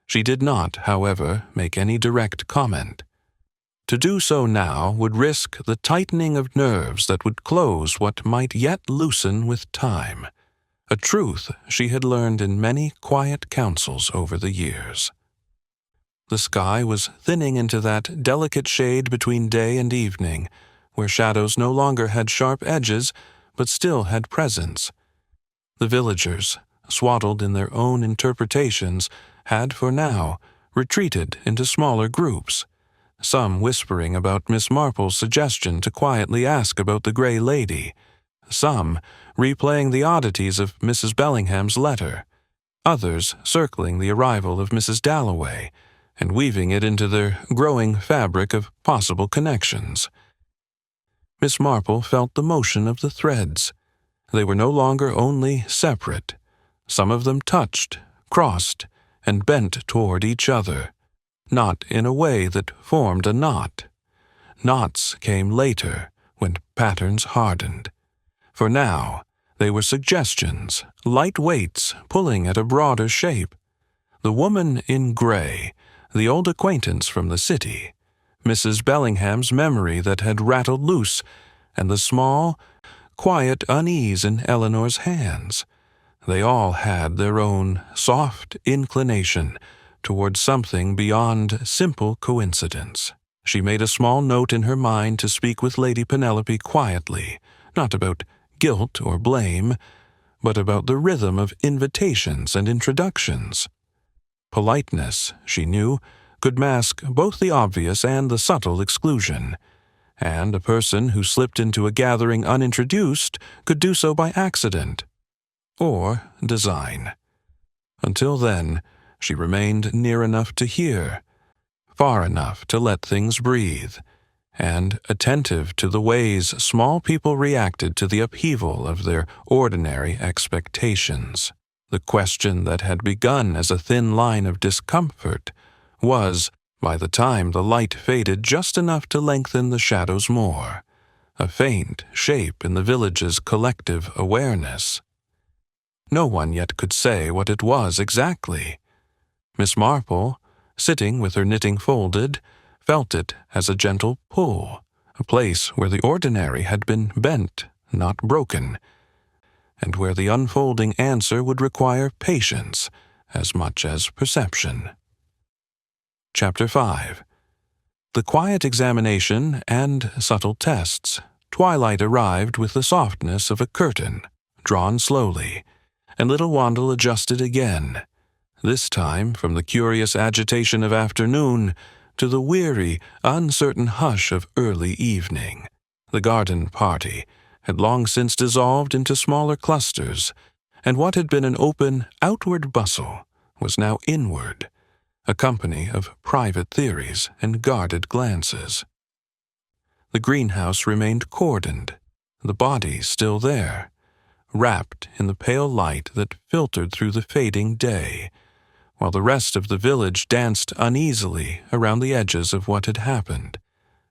She did not, however, make any direct comment. To do so now would risk the tightening of nerves that would close what might yet loosen with time, a truth she had learned in many quiet councils over the years. The sky was thinning into that delicate shade between day and evening, where shadows no longer had sharp edges, but still had presence. The villagers, swaddled in their own interpretations, had for now retreated into smaller groups, some whispering about Miss Marple's suggestion to quietly ask about the Grey Lady, some replaying the oddities of Mrs. Bellingham's letter, others circling the arrival of Mrs. Dalloway and weaving it into their growing fabric of possible connections. Miss Marple felt the motion of the threads. They were no longer only separate. Some of them touched, crossed, and bent toward each other, not in a way that formed a knot. Knots came later, when patterns hardened. For now, they were suggestions, light weights pulling at a broader shape. The woman in gray, the old acquaintance from the city, Mrs. Bellingham's memory that had rattled loose, and the small, quiet unease in Eleanor's hands. They all had their own soft inclination toward something beyond simple coincidence. She made a small note in her mind to speak with Lady Penelope quietly, not about guilt or blame, but about the rhythm of invitations and introductions. Politeness, she knew, could mask both the obvious and the subtle exclusion, and a person who slipped into a gathering unintroduced could do so by accident or design. Until then, she remained near enough to hear, far enough to let things breathe, and attentive to the ways small people reacted to the upheaval of their ordinary expectations. The question that had begun as a thin line of discomfort was, by the time the light faded just enough to lengthen the shadows more, a faint shape in the village's collective awareness. No one yet could say what it was exactly. Miss Marple, sitting with her knitting folded, felt it as a gentle pull, a place where the ordinary had been bent, not broken, and where the unfolding answer would require patience as much as perception. Chapter 5. The quiet examination and subtle tests. Twilight arrived with the softness of a curtain, drawn slowly, and little Wandle adjusted again, this time from the curious agitation of afternoon to the weary, uncertain hush of early evening. The garden party had long since dissolved into smaller clusters, and what had been an open, outward bustle was now inward, a company of private theories and guarded glances. The greenhouse remained cordoned, the body still there, wrapped in the pale light that filtered through the fading day, while the rest of the village danced uneasily around the edges of what had happened,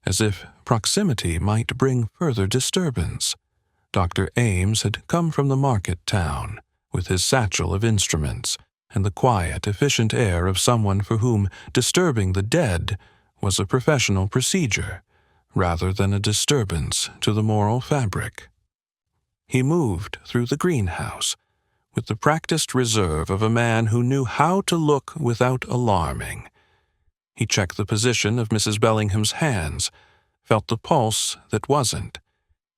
as if proximity might bring further disturbance. Dr. Ames had come from the market town, with his satchel of instruments, and the quiet, efficient air of someone for whom disturbing the dead was a professional procedure, rather than a disturbance to the moral fabric. He moved through the greenhouse, with the practiced reserve of a man who knew how to look without alarming. He checked the position of Mrs. Bellingham's hands, felt the pulse that wasn't,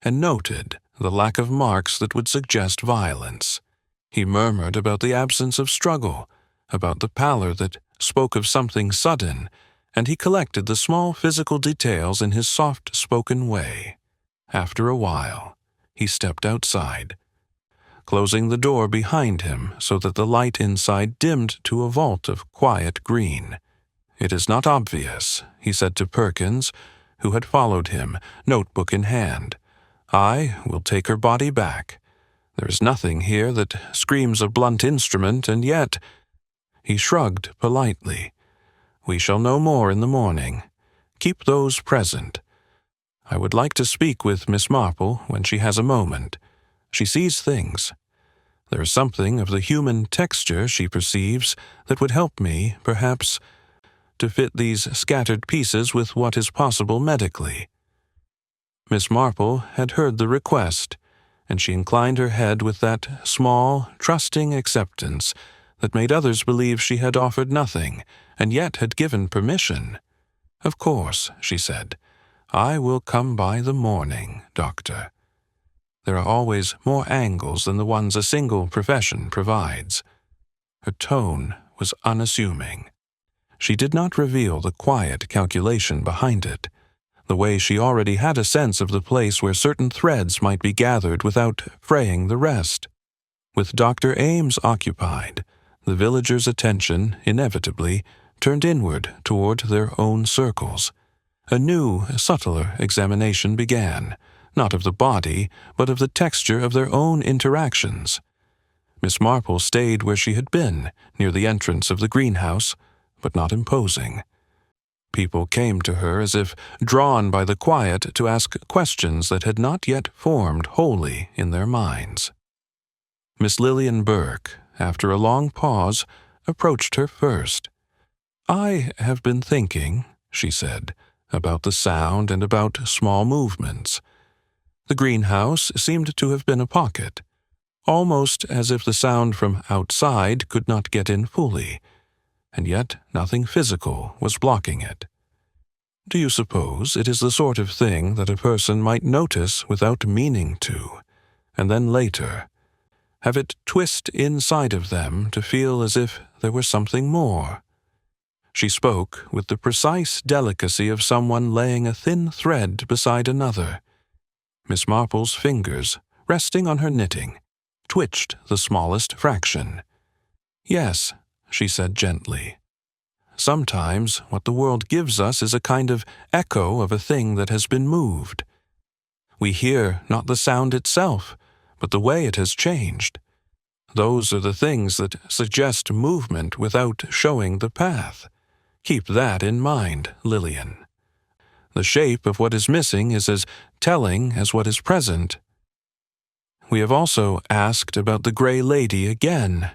and noted the lack of marks that would suggest violence. He murmured about the absence of struggle, about the pallor that spoke of something sudden, and he collected the small physical details in his soft-spoken way. After a while, he stepped outside, closing the door behind him so that the light inside dimmed to a vault of quiet green. "It is not obvious," he said to Perkins, who had followed him, notebook in hand. "I will take her body back. There is nothing here that screams a blunt instrument, and yet—" He shrugged politely. "We shall know more in the morning. Keep those present. I would like to speak with Miss Marple when she has a moment. She sees things. There is something of the human texture she perceives that would help me, perhaps, to fit these scattered pieces with what is possible medically." Miss Marple had heard the request, and she inclined her head with that small, trusting acceptance that made others believe she had offered nothing, and yet had given permission. "Of course," she said. "I will come by the morning, Doctor. There are always more angles than the ones a single profession provides." Her tone was unassuming. She did not reveal the quiet calculation behind it, the way she already had a sense of the place where certain threads might be gathered without fraying the rest. With Dr. Ames occupied, the villagers' attention, inevitably, turned inward toward their own circles. A new, subtler examination began, not of the body, but of the texture of their own interactions. Miss Marple stayed where she had been, near the entrance of the greenhouse, but not imposing. People came to her as if drawn by the quiet to ask questions that had not yet formed wholly in their minds. Miss Lillian Burke, after a long pause, approached her first. "I have been thinking," she said, "about the sound and about small movements. The greenhouse seemed to have been a pocket, almost as if the sound from outside could not get in fully, and yet nothing physical was blocking it. Do you suppose it is the sort of thing that a person might notice without meaning to, and then later have it twist inside of them to feel as if there were something more?" She spoke with the precise delicacy of someone laying a thin thread beside another. Miss Marple's fingers, resting on her knitting, twitched the smallest fraction. "Yes," she said gently. "Sometimes what the world gives us is a kind of echo of a thing that has been moved. We hear not the sound itself, but the way it has changed. Those are the things that suggest movement without showing the path. Keep that in mind, Lillian. The shape of what is missing is as telling as what is present." "We have also asked about the Gray Lady again,"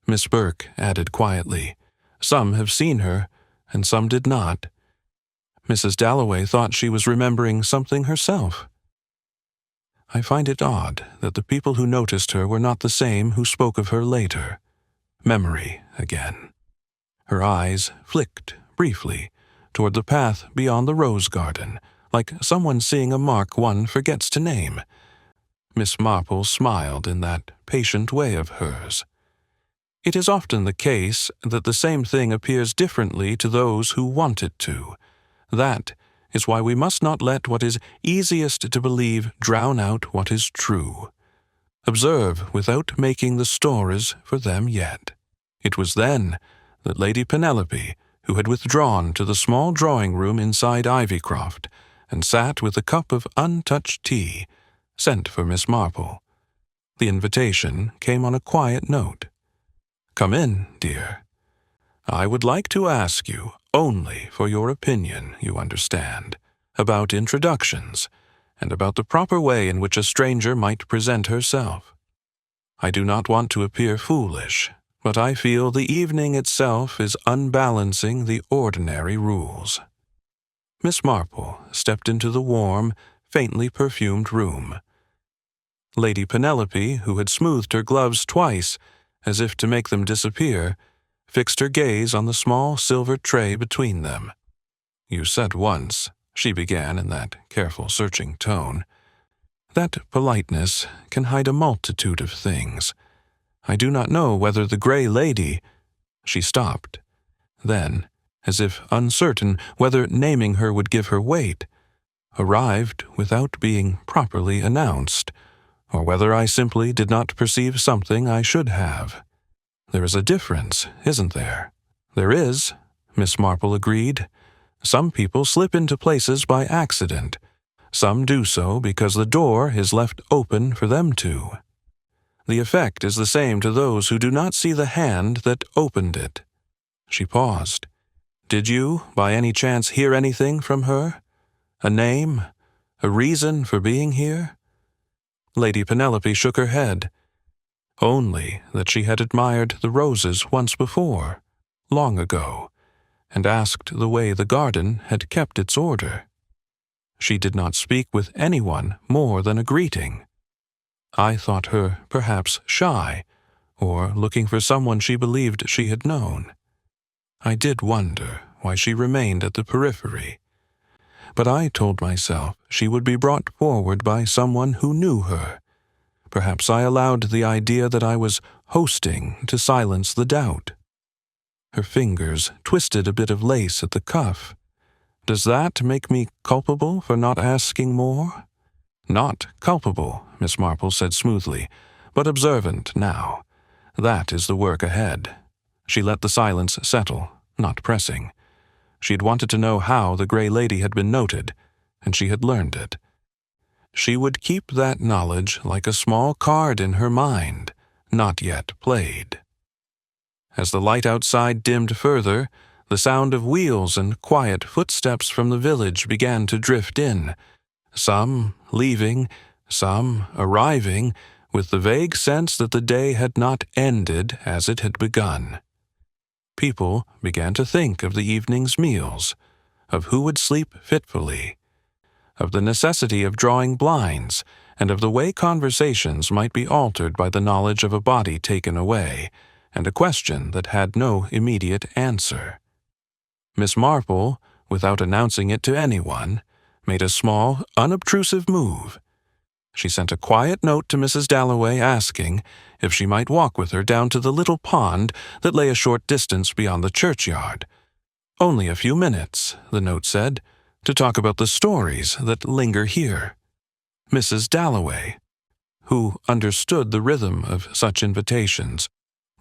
Miss Burke added quietly. "Some have seen her, and some did not. Mrs. Dalloway thought she was remembering something herself. I find it odd that the people who noticed her were not the same who spoke of her later. Memory again." Her eyes flicked briefly toward the path beyond the rose garden, like someone seeing a mark one forgets to name. Miss Marple smiled in that patient way of hers. "It is often the case that the same thing appears differently to those who want it to. That is why we must not let what is easiest to believe drown out what is true. Observe without making the stories for them yet." It was then that Lady Penelope, who had withdrawn to the small drawing-room inside Ivycroft, and sat with a cup of untouched tea, sent for Miss Marple. The invitation came on a quiet note. "Come in, dear. I would like to ask you only for your opinion, you understand, about introductions, and about the proper way in which a stranger might present herself. I do not want to appear foolish, but I feel the evening itself is unbalancing the ordinary rules. Miss Marple stepped into the warm, faintly perfumed room. Lady Penelope, who had smoothed her gloves twice, as if to make them disappear, fixed her gaze on the small silver tray between them. "You said once," she began in that careful, searching tone, "that politeness can hide a multitude of things. I do not know whether the Grey Lady—" She stopped. Then, as if uncertain whether naming her would give her weight, arrived without being properly announced, or whether I simply did not perceive something I should have. "There is a difference, isn't there?" "There is," Miss Marple agreed. "Some people slip into places by accident. Some do so because the door is left open for them to. The effect is the same to those who do not see the hand that opened it." She paused. "Did you, by any chance, hear anything from her? A name? A reason for being here?" Lady Penelope shook her head. "Only that she had admired the roses once before, long ago, and asked the way the garden had kept its order. She did not speak with anyone more than a greeting. I thought her perhaps shy, or looking for someone she believed she had known. I did wonder why she remained at the periphery. But I told myself she would be brought forward by someone who knew her. Perhaps I allowed the idea that I was hosting to silence the doubt." Her fingers twisted a bit of lace at the cuff. "Does that make me culpable for not asking more?" "Not culpable," Miss Marple said smoothly, "but observant now. That is the work ahead." She let the silence settle, not pressing. She had wanted to know how the Grey Lady had been noted, and she had learned it. She would keep that knowledge like a small card in her mind, not yet played. As the light outside dimmed further, the sound of wheels and quiet footsteps from the village began to drift in, some leaving, some arriving, with the vague sense that the day had not ended as it had begun. People began to think of the evening's meals, of who would sleep fitfully, of the necessity of drawing blinds, and of the way conversations might be altered by the knowledge of a body taken away, and a question that had no immediate answer. Miss Marple, without announcing it to anyone, made a small, unobtrusive move. She sent a quiet note to Mrs. Dalloway asking if she might walk with her down to the little pond that lay a short distance beyond the churchyard. "Only a few minutes," the note said, "to talk about the stories that linger here." Mrs. Dalloway, who understood the rhythm of such invitations,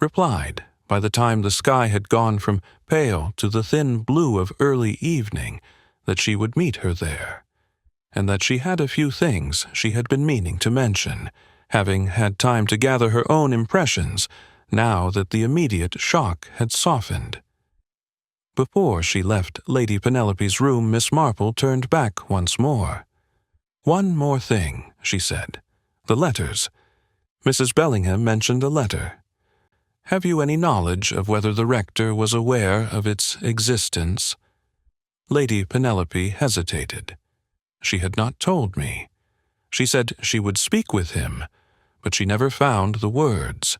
replied by the time the sky had gone from pale to the thin blue of early evening that she would meet her there, and that she had a few things she had been meaning to mention, having had time to gather her own impressions now that the immediate shock had softened. Before she left Lady Penelope's room, Miss Marple turned back once more. "One more thing," she said. "The letters. Mrs. Bellingham mentioned a letter. Have you any knowledge of whether the rector was aware of its existence?" Lady Penelope hesitated. "She had not told me. She said she would speak with him, but she never found the words.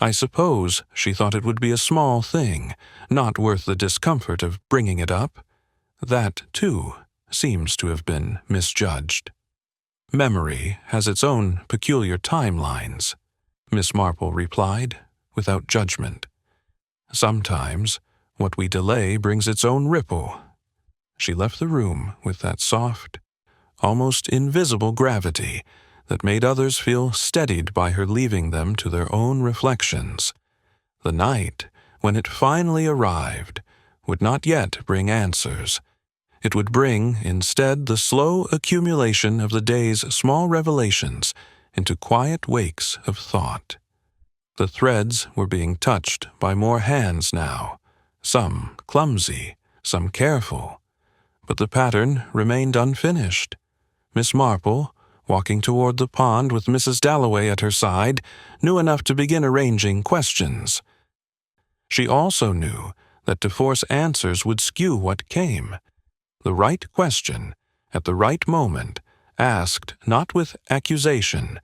I suppose she thought it would be a small thing, not worth the discomfort of bringing it up. That, too, seems to have been misjudged." "Memory has its own peculiar timelines," Miss Marple replied, without judgment. "Sometimes what we delay brings its own ripple." She left the room with that soft, almost invisible gravity that made others feel steadied by her leaving them to their own reflections. The night, when it finally arrived, would not yet bring answers. It would bring, instead, the slow accumulation of the day's small revelations into quiet wakes of thought. The threads were being touched by more hands now, some clumsy, some careful, but the pattern remained unfinished. Miss Marple, walking toward the pond with Mrs. Dalloway at her side, knew enough to begin arranging questions. She also knew that to force answers would skew what came. The right question, at the right moment, asked not with accusation,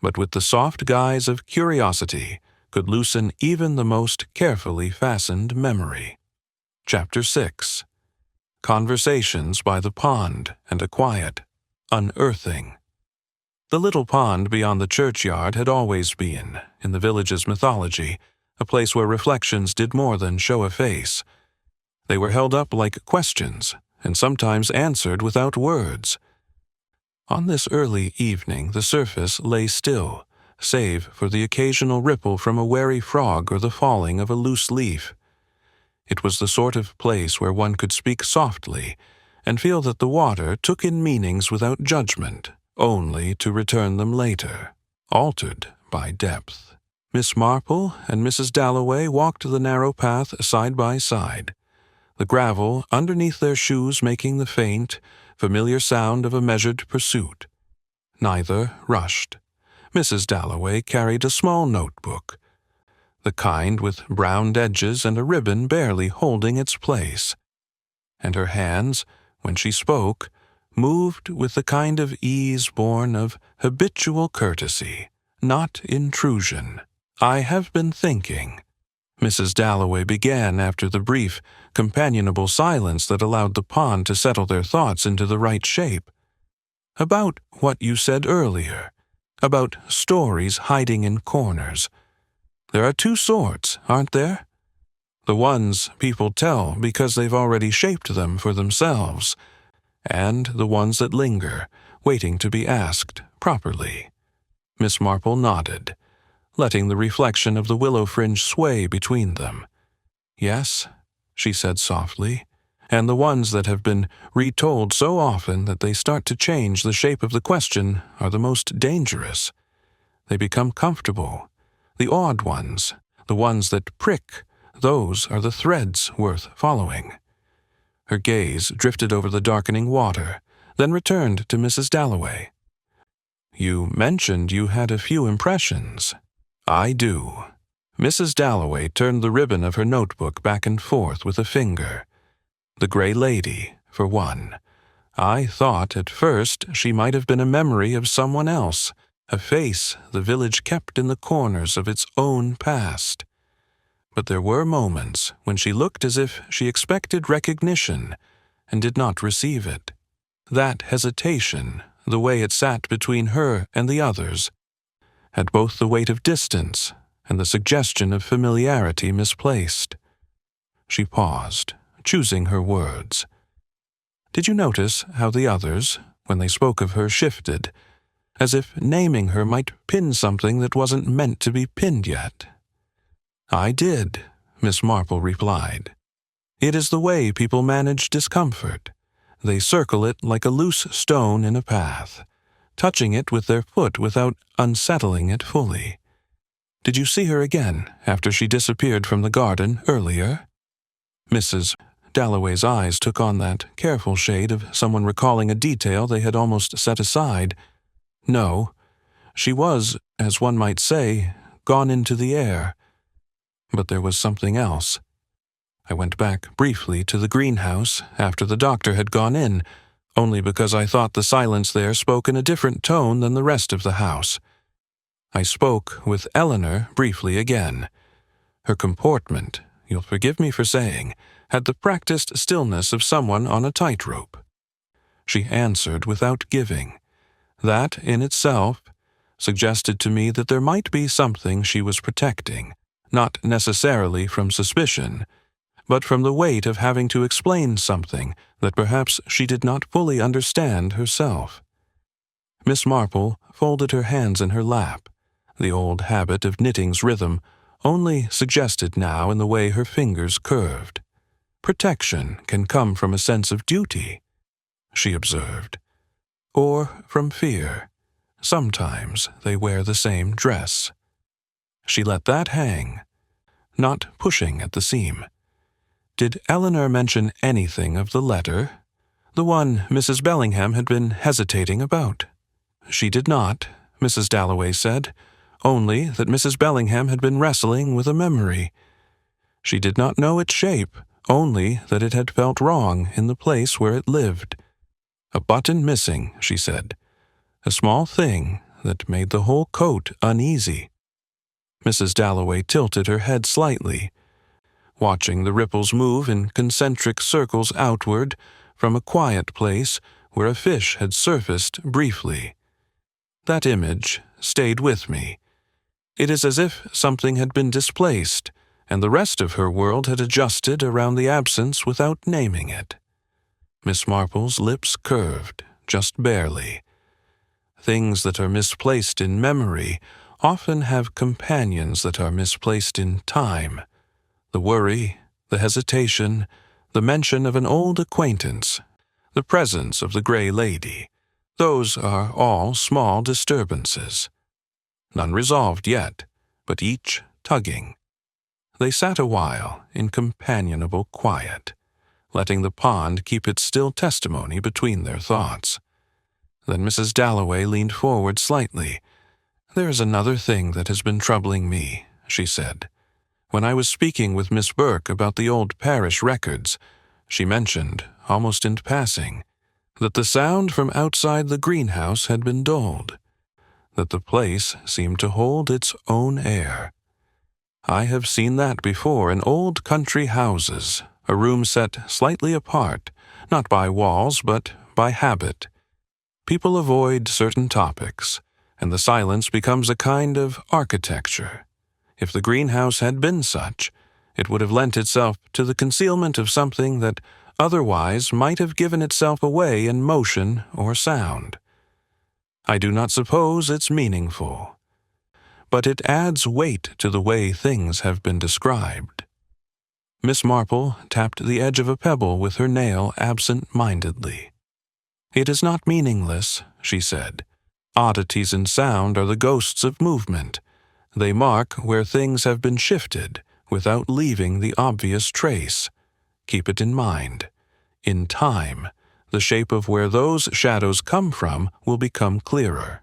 but with the soft guise of curiosity, could loosen even the most carefully fastened memory. Chapter 6. Conversations by the Pond and a Quiet. Unearthing. The little pond beyond the churchyard had always been, in the village's mythology, a place where reflections did more than show a face. They were held up like questions, and sometimes answered without words. On this early evening the surface lay still, save for the occasional ripple from a wary frog or the falling of a loose leaf. It was the sort of place where one could speak softly and feel that the water took in meanings without judgment, only to return them later, altered by depth. Miss Marple and Mrs. Dalloway walked the narrow path side by side, the gravel underneath their shoes making the faint, familiar sound of a measured pursuit. Neither rushed. Mrs. Dalloway carried a small notebook, the kind with browned edges and a ribbon barely holding its place, and her hands, when she spoke, moved with the kind of ease born of habitual courtesy, not intrusion. "I have been thinking," Mrs. Dalloway began after the brief, companionable silence that allowed the pond to settle their thoughts into the right shape, "about what you said earlier, about stories hiding in corners. There are two sorts, aren't there? The ones people tell because they've already shaped them for themselves, and the ones that linger, waiting to be asked properly." Miss Marple nodded, letting the reflection of the willow fringe sway between them. "Yes," she said softly, "and the ones that have been retold so often that they start to change the shape of the question are the most dangerous. They become comfortable. The odd ones, the ones that prick, those are the threads worth following." Her gaze drifted over the darkening water, then returned to Mrs. Dalloway. "You mentioned you had a few impressions." "I do." Mrs. Dalloway turned the ribbon of her notebook back and forth with a finger. "The Gray Lady, for one. I thought at first she might have been a memory of someone else, a face the village kept in the corners of its own past. But there were moments when she looked as if she expected recognition and did not receive it. That hesitation, the way it sat between her and the others, had both the weight of distance and the suggestion of familiarity misplaced." She paused, choosing her words. "Did you notice how the others, when they spoke of her, shifted, as if naming her might pin something that wasn't meant to be pinned yet?" "I did," Miss Marple replied. "It is the way people manage discomfort. They circle it like a loose stone in a path, touching it with their foot without unsettling it fully. Did you see her again after she disappeared from the garden earlier?" Mrs. Dalloway's eyes took on that careful shade of someone recalling a detail they had almost set aside. "No. She was, as one might say, gone into the air. But there was something else. I went back briefly to the greenhouse after the doctor had gone in, only because I thought the silence there spoke in a different tone than the rest of the house. I spoke with Eleanor briefly again. Her comportment, you'll forgive me for saying, had the practiced stillness of someone on a tightrope. She answered without giving. That, in itself, suggested to me that there might be something she was protecting, not necessarily from suspicion, but from the weight of having to explain something that perhaps she did not fully understand herself." Miss Marple folded her hands in her lap, the old habit of knitting's rhythm only suggested now in the way her fingers curved. "Protection can come from a sense of duty," she observed, "or from fear. Sometimes they wear the same dress." She let that hang, not pushing at the seam. "Did Eleanor mention anything of the letter? The one Mrs. Bellingham had been hesitating about. She did not, Mrs. Dalloway said, only that Mrs. Bellingham had been wrestling with a memory. She did not know its shape, only that it had felt wrong in the place where it lived. A button missing, she said. A small thing that made the whole coat uneasy. Mrs. Dalloway tilted her head slightly, watching the ripples move in concentric circles outward from a quiet place where a fish had surfaced briefly. That image stayed with me. It is as if something had been displaced, and the rest of her world had adjusted around the absence without naming it. Miss Marple's lips curved, just barely. Things that are misplaced in memory often have companions that are misplaced in time. The worry, the hesitation, the mention of an old acquaintance, the presence of the gray lady, those are all small disturbances. None resolved yet, but each tugging. They sat a while in companionable quiet, letting the pond keep its still testimony between their thoughts. Then Mrs. Dalloway leaned forward slightly. "There is another thing that has been troubling me," she said. "When I was speaking with Miss Burke about the old parish records, she mentioned, almost in passing, that the sound from outside the greenhouse had been dulled, that the place seemed to hold its own air. I have seen that before in old country houses, a room set slightly apart, not by walls but by habit. People avoid certain topics, and the silence becomes a kind of architecture. If the greenhouse had been such, it would have lent itself to the concealment of something that otherwise might have given itself away in motion or sound. I do not suppose it's meaningful, but it adds weight to the way things have been described." Miss Marple tapped the edge of a pebble with her nail absent-mindedly. "It is not meaningless," she said. "Oddities in sound are the ghosts of movement. They mark where things have been shifted without leaving the obvious trace. Keep it in mind. In time, the shape of where those shadows come from will become clearer."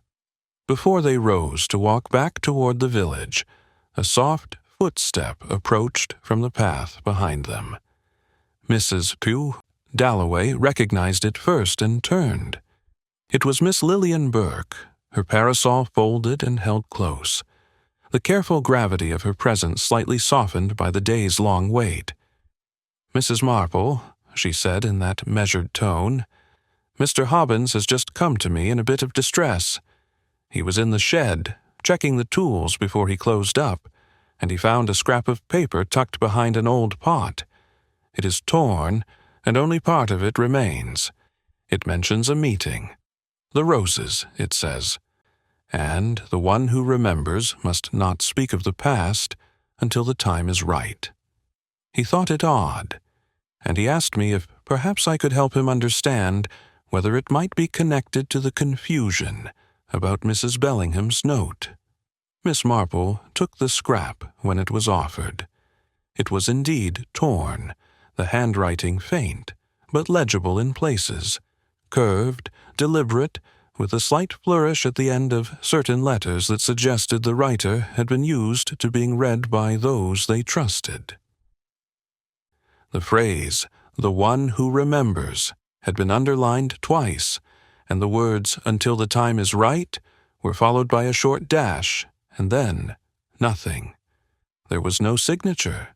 Before they rose to walk back toward the village, a soft footstep approached from the path behind them. Mrs. Dalloway recognized it first and turned. It was Miss Lillian Burke, her parasol folded and held close, the careful gravity of her presence slightly softened by the day's long wait. "Mrs. Marple," she said in that measured tone, "Mr. Hobbins has just come to me in a bit of distress. He was in the shed, checking the tools before he closed up, and he found a scrap of paper tucked behind an old pot. It is torn, and only part of it remains. It mentions a meeting. The roses, it says. And the one who remembers must not speak of the past until the time is right. He thought it odd, and he asked me if perhaps I could help him understand whether it might be connected to the confusion about Mrs. Bellingham's note." Miss Marple took the scrap when it was offered. It was indeed torn, the handwriting faint, but legible in places, curved, deliberate, with a slight flourish at the end of certain letters that suggested the writer had been used to being read by those they trusted. The phrase, "the one who remembers," had been underlined twice, and the words, "until the time is right," were followed by a short dash, and then nothing. There was no signature.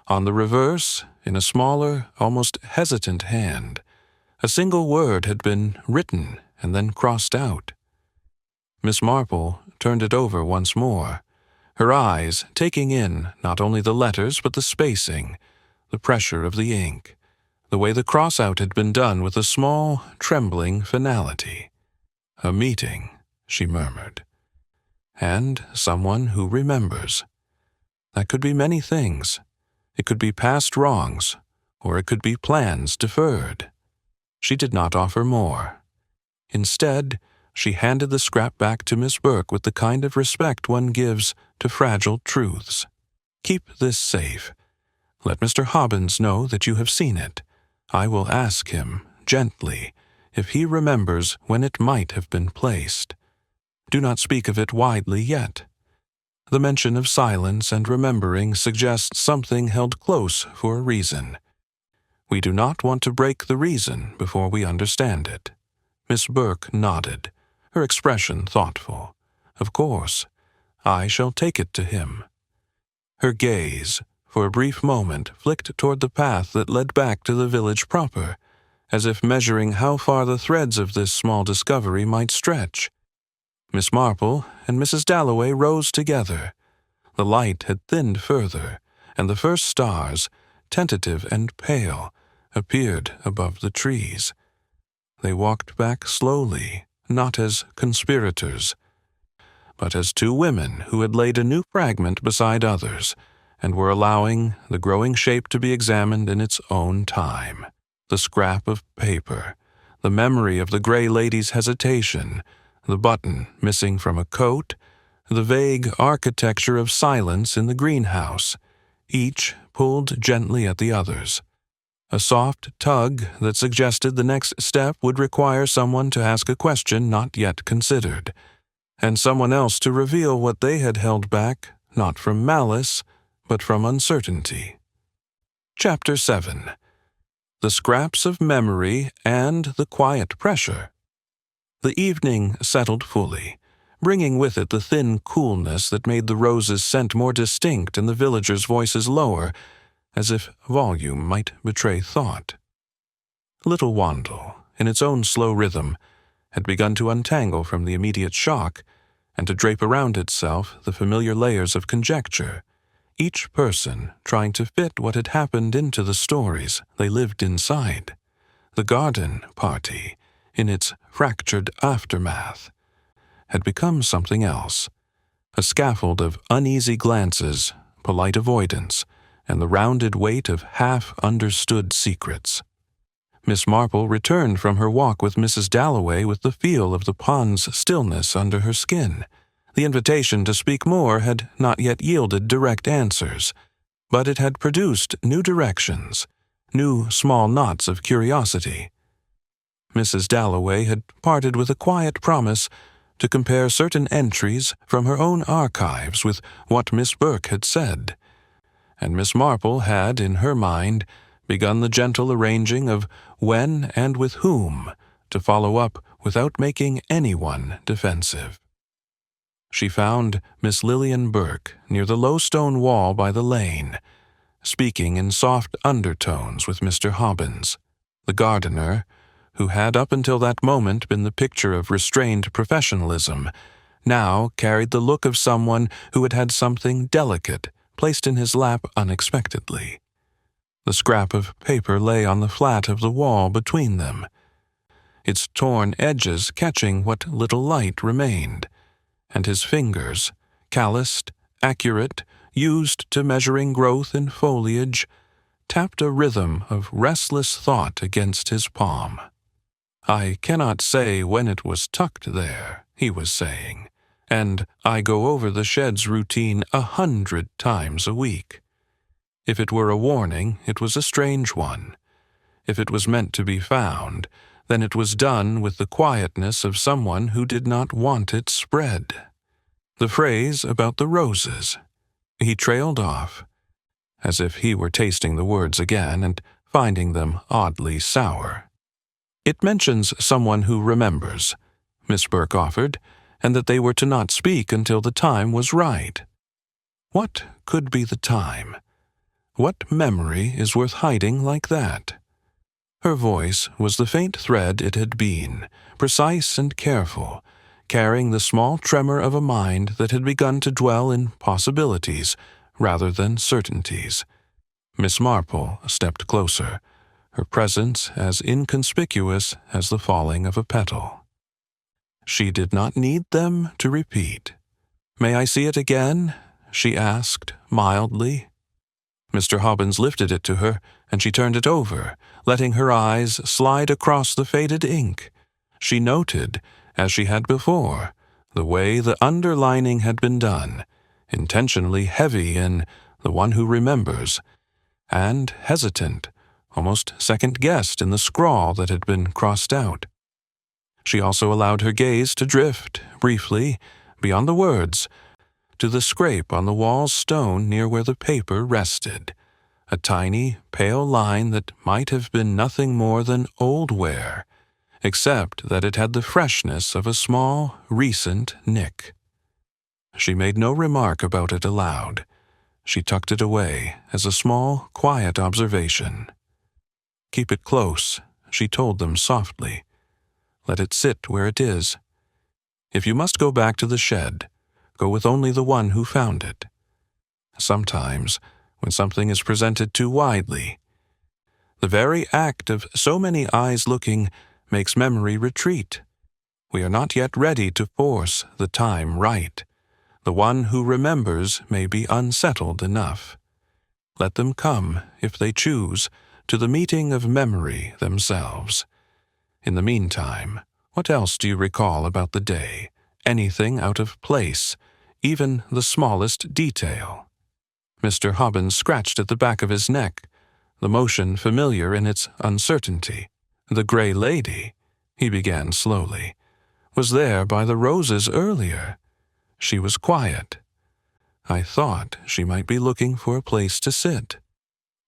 On the reverse, in a smaller, almost hesitant hand, a single word had been written and then crossed out. Miss Marple turned it over once more, her eyes taking in not only the letters but the spacing, the pressure of the ink, the way the cross-out had been done with a small, trembling finality. "A meeting," she murmured. "And someone who remembers. That could be many things. It could be past wrongs, or it could be plans deferred." She did not offer more. Instead, she handed the scrap back to Miss Burke with the kind of respect one gives to fragile truths. "Keep this safe. Let Mr. Hobbins know that you have seen it. I will ask him gently if he remembers when it might have been placed. Do not speak of it widely yet. The mention of silence and remembering suggests something held close for a reason. We do not want to break the reason before we understand it. Miss Burke nodded, her expression thoughtful. Of course, I shall take it to him. Her gaze, for a brief moment, flicked toward the path that led back to the village proper, as if measuring how far the threads of this small discovery might stretch. Miss Marple and Mrs. Dalloway rose together. The light had thinned further, and the first stars, tentative and pale, appeared above the trees. They walked back slowly, not as conspirators, but as two women who had laid a new fragment beside others, and were allowing the growing shape to be examined in its own time. The scrap of paper, the memory of the gray lady's hesitation, the button missing from a coat, the vague architecture of silence in the greenhouse, each pulled gently at the others. A soft tug that suggested the next step would require someone to ask a question not yet considered, and someone else to reveal what they had held back, not from malice, but from uncertainty. Chapter 7. The Scraps of Memory and the Quiet Pressure. The evening settled fully, bringing with it the thin coolness that made the rose's scent more distinct and the villagers' voices lower, as if volume might betray thought. Little Wandle, in its own slow rhythm, had begun to untangle from the immediate shock and to drape around itself the familiar layers of conjecture, each person trying to fit what had happened into the stories they lived inside. The garden party, in its fractured aftermath, had become something else, a scaffold of uneasy glances, polite avoidance, and the rounded weight of half-understood secrets. Miss Marple returned from her walk with Mrs. Dalloway with the feel of the pond's stillness under her skin. The invitation to speak more had not yet yielded direct answers, but it had produced new directions, new small knots of curiosity. Mrs. Dalloway had parted with a quiet promise to compare certain entries from her own archives with what Miss Burke had said, and Miss Marple had, in her mind, begun the gentle arranging of when and with whom to follow up without making anyone defensive. She found Miss Lillian Burke near the low stone wall by the lane, speaking in soft undertones with Mr. Hobbins, the gardener, who had up until that moment been the picture of restrained professionalism, now carried the look of someone who had had something delicate placed in his lap unexpectedly. The scrap of paper lay on the flat of the wall between them, its torn edges catching what little light remained, and his fingers, calloused, accurate, used to measuring growth in foliage, tapped a rhythm of restless thought against his palm. "I cannot say when it was tucked there," he was saying, "and I go over the shed's routine 100 times a week. If it were a warning, it was a strange one. If it was meant to be found, then it was done with the quietness of someone who did not want it spread." The phrase about the roses. He trailed off, as if he were tasting the words again and finding them oddly sour. "It mentions someone who remembers," Miss Burke offered, and that they were to not speak until the time was right. What could be the time? What memory is worth hiding like that? Her voice was the faint thread it had been, precise and careful, carrying the small tremor of a mind that had begun to dwell in possibilities rather than certainties. Miss Marple stepped closer, her presence as inconspicuous as the falling of a petal. She did not need them to repeat. "May I see it again?" she asked mildly. Mr. Hobbins lifted it to her, and she turned it over, letting her eyes slide across the faded ink. She noted, as she had before, the way the underlining had been done, intentionally heavy in "the one who remembers," and hesitant, almost second-guessed in the scrawl that had been crossed out. She also allowed her gaze to drift, briefly, beyond the words, to the scrape on the wall's stone near where the paper rested, a tiny, pale line that might have been nothing more than old wear, except that it had the freshness of a small, recent nick. She made no remark about it aloud. She tucked it away as a small, quiet observation. "Keep it close," she told them softly. "Let it sit where it is. If you must go back to the shed, go with only the one who found it. Sometimes, when something is presented too widely, the very act of so many eyes looking makes memory retreat. We are not yet ready to force the time right. The one who remembers may be unsettled enough. Let them come, if they choose, to the meeting of memory themselves. In the meantime, what else do you recall about the day? Anything out of place, even the smallest detail?" Mr. Hobbins scratched at the back of his neck, the motion familiar in its uncertainty. "The Gray Lady," he began slowly, "was there by the roses earlier. She was quiet. I thought she might be looking for a place to sit.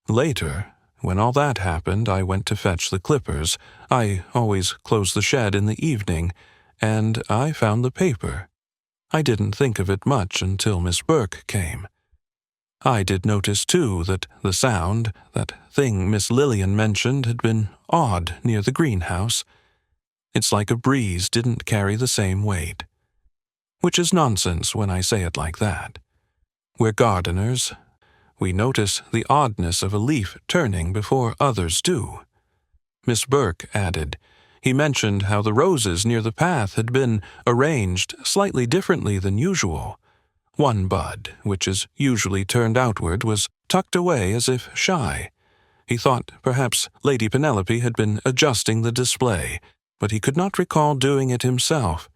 Later, when all that happened, I went to fetch the clippers. I always close the shed in the evening, and I found the paper. I didn't think of it much until Miss Burke came. I did notice, too, that the sound, that thing Miss Lillian mentioned, had been odd near the greenhouse. It's like a breeze didn't carry the same weight. Which is nonsense when I say it like that. We're gardeners. We notice the oddness of a leaf turning before others do." Miss Burke added, "He mentioned how the roses near the path had been arranged slightly differently than usual. One bud, which is usually turned outward, was tucked away as if shy. He thought perhaps Lady Penelope had been adjusting the display, but he could not recall doing it himself.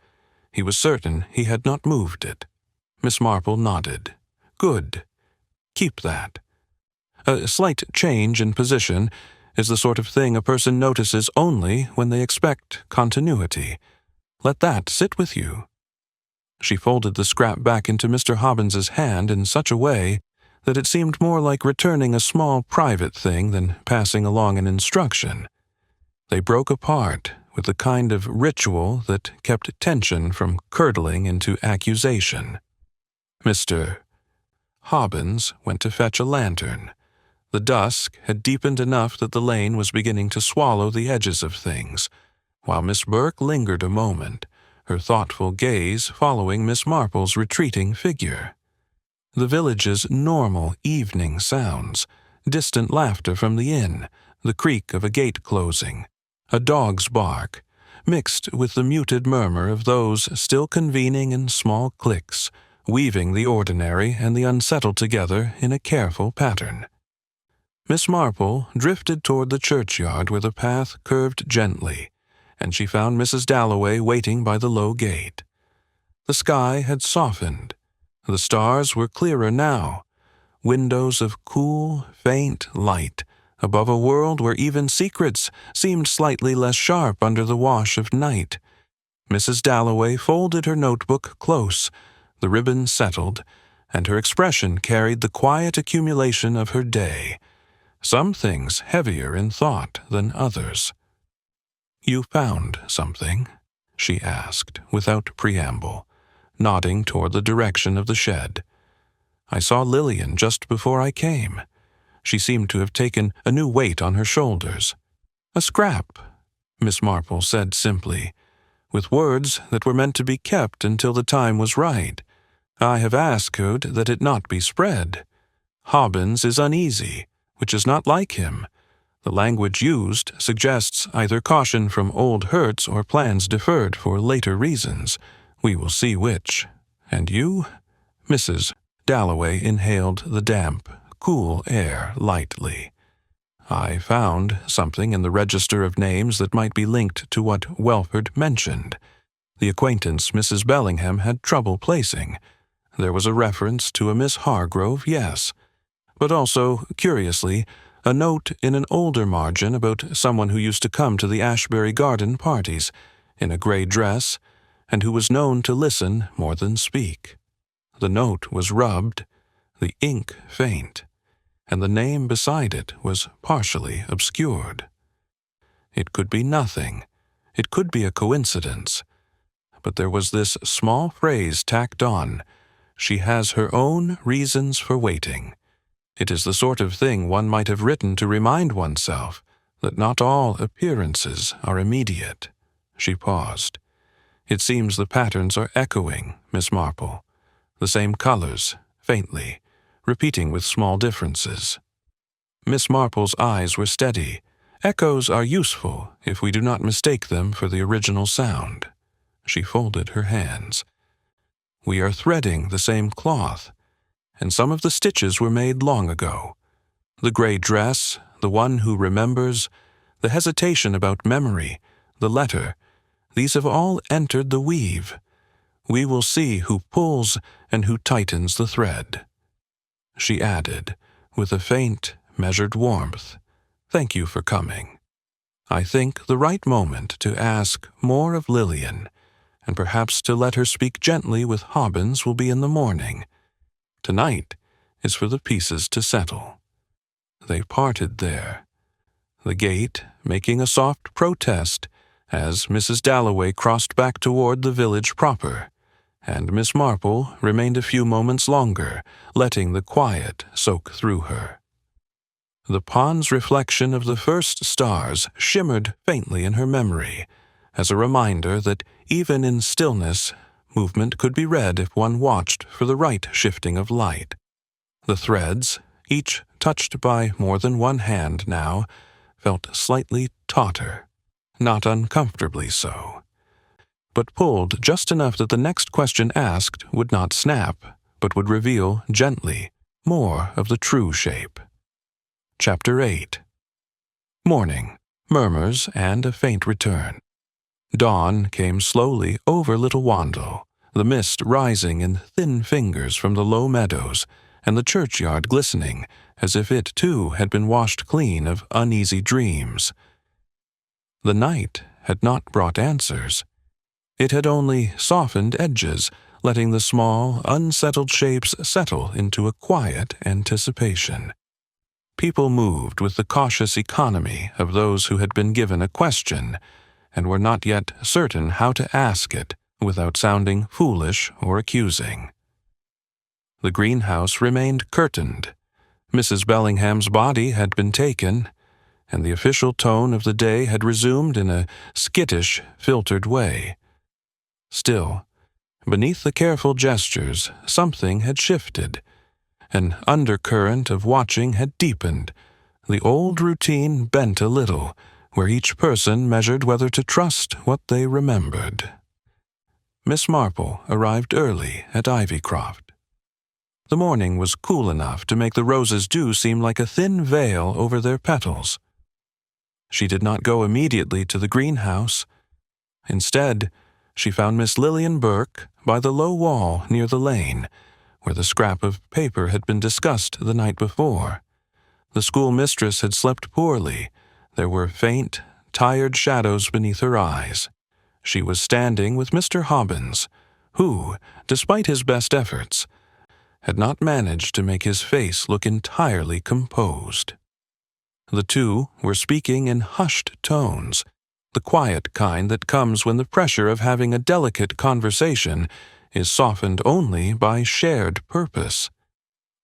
He was certain he had not moved it." Miss Marple nodded. "Good. Keep that. A slight change in position is the sort of thing a person notices only when they expect continuity. Let that sit with you." She folded the scrap back into Mr. Hobbins's hand in such a way that it seemed more like returning a small private thing than passing along an instruction. They broke apart with the kind of ritual that kept tension from curdling into accusation. Mr. Hobbins went to fetch a lantern. The dusk had deepened enough that the lane was beginning to swallow the edges of things, while Miss Burke lingered a moment, her thoughtful gaze following Miss Marple's retreating figure. The village's normal evening sounds, distant laughter from the inn, the creak of a gate closing, a dog's bark, mixed with the muted murmur of those still convening in small cliques, weaving the ordinary and the unsettled together in a careful pattern. Miss Marple drifted toward the churchyard where the path curved gently, and she found Mrs. Dalloway waiting by the low gate. The sky had softened. The stars were clearer now, windows of cool, faint light, above a world where even secrets seemed slightly less sharp under the wash of night. Mrs. Dalloway folded her notebook close, the ribbon settled, and her expression carried the quiet accumulation of her day, some things heavier in thought than others. "You found something?" she asked, without preamble, nodding toward the direction of the shed. "I saw Lillian just before I came. She seemed to have taken a new weight on her shoulders." "A scrap," Miss Marple said simply, with words that were meant to be kept until the time was right. "I have asked that it not be spread. Hobbins is uneasy, which is not like him. The language used suggests either caution from old hurts or plans deferred for later reasons. We will see which. And you?" Mrs. Dalloway inhaled the damp, cool air lightly. "I found something in the register of names that might be linked to what Welford mentioned. The acquaintance Mrs. Bellingham had trouble placing. There was a reference to a Miss Hargrove, yes, but also, curiously, a note in an older margin about someone who used to come to the Ashbury Garden parties in a gray dress and who was known to listen more than speak. The note was rubbed, the ink faint, and the name beside it was partially obscured. It could be nothing. It could be a coincidence. But there was this small phrase tacked on, "She has her own reasons for waiting." It is the sort of thing one might have written to remind oneself that not all appearances are immediate. She paused. "It seems the patterns are echoing, Miss Marple. The same colors, faintly, repeating with small differences." Miss Marple's eyes were steady. Echoes are useful if we do not mistake them for the original sound. She folded her hands. "We are threading the same cloth, and some of the stitches were made long ago. The gray dress, the one who remembers, the hesitation about memory, the letter, these have all entered the weave. We will see who pulls and who tightens the thread." She added, with a faint, measured warmth, "Thank you for coming. I think the right moment to ask more of Lillian, and perhaps to let her speak gently with Hobbins, will be in the morning. Tonight is for the pieces to settle." They parted there, the gate making a soft protest as Mrs. Dalloway crossed back toward the village proper, and Miss Marple remained a few moments longer, letting the quiet soak through her. The pond's reflection of the first stars shimmered faintly in her memory, as a reminder that even in stillness, movement could be read if one watched for the right shifting of light. The threads, each touched by more than one hand now, felt slightly taut, not uncomfortably so, but pulled just enough that the next question asked would not snap, but would reveal gently more of the true shape. Chapter 8. Morning, murmurs, and a faint return. Dawn came slowly over Little Wandle, the mist rising in thin fingers from the low meadows, and the churchyard glistening as if it too had been washed clean of uneasy dreams. The night had not brought answers. It had only softened edges, letting the small, unsettled shapes settle into a quiet anticipation. People moved with the cautious economy of those who had been given a question, and were not yet certain how to ask it without sounding foolish or accusing. The greenhouse remained curtained. Mrs. Bellingham's body had been taken, and the official tone of the day had resumed in a skittish, filtered way. Still, beneath the careful gestures, something had shifted. An undercurrent of watching had deepened. The old routine bent a little, where each person measured whether to trust what they remembered. Miss Marple arrived early at Ivycroft. The morning was cool enough to make the roses' dew seem like a thin veil over their petals. She did not go immediately to the greenhouse. Instead, she found Miss Lillian Burke by the low wall near the lane, where the scrap of paper had been discussed the night before. The schoolmistress had slept poorly. There were faint, tired shadows beneath her eyes. She was standing with Mr. Hobbins, who, despite his best efforts, had not managed to make his face look entirely composed. The two were speaking in hushed tones, the quiet kind that comes when the pressure of having a delicate conversation is softened only by shared purpose.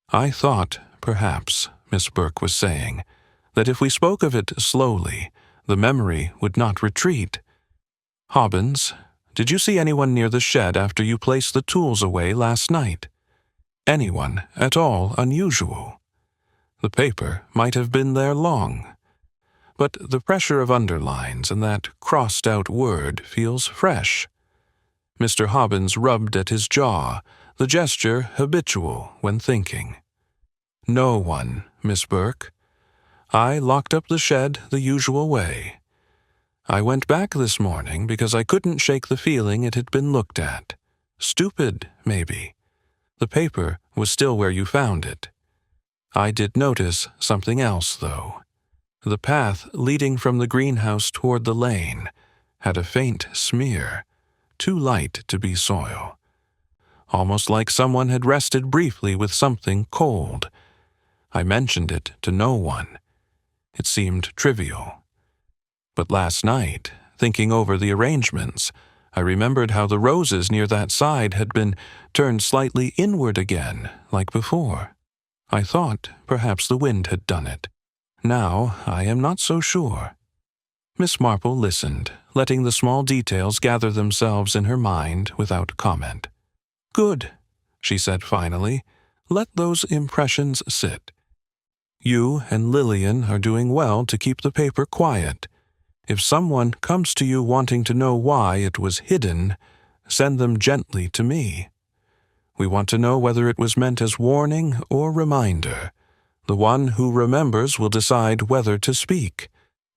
"I thought, perhaps," Miss Burke was saying, "that if we spoke of it slowly, the memory would not retreat. Hobbins, did you see anyone near the shed after you placed the tools away last night? Anyone at all unusual? The paper might have been there long, but the pressure of underlines and that crossed-out word feels fresh." Mr. Hobbins rubbed at his jaw, the gesture habitual when thinking. "No one, Miss Burke. I locked up the shed the usual way. I went back this morning because I couldn't shake the feeling it had been looked at. Stupid, maybe. The paper was still where you found it. I did notice something else, though. The path leading from the greenhouse toward the lane had a faint smear, too light to be soil, almost like someone had rested briefly with something cold. I mentioned it to no one. It seemed trivial. But last night, thinking over the arrangements, I remembered how the roses near that side had been turned slightly inward again, like before. I thought perhaps the wind had done it. Now I am not so sure. Miss Marple listened, letting the small details gather themselves in her mind without comment. "Good," she said finally. "Let those impressions sit. You and Lillian are doing well to keep the paper quiet. If someone comes to you wanting to know why it was hidden, send them gently to me. We want to know whether it was meant as warning or reminder. The one who remembers will decide whether to speak.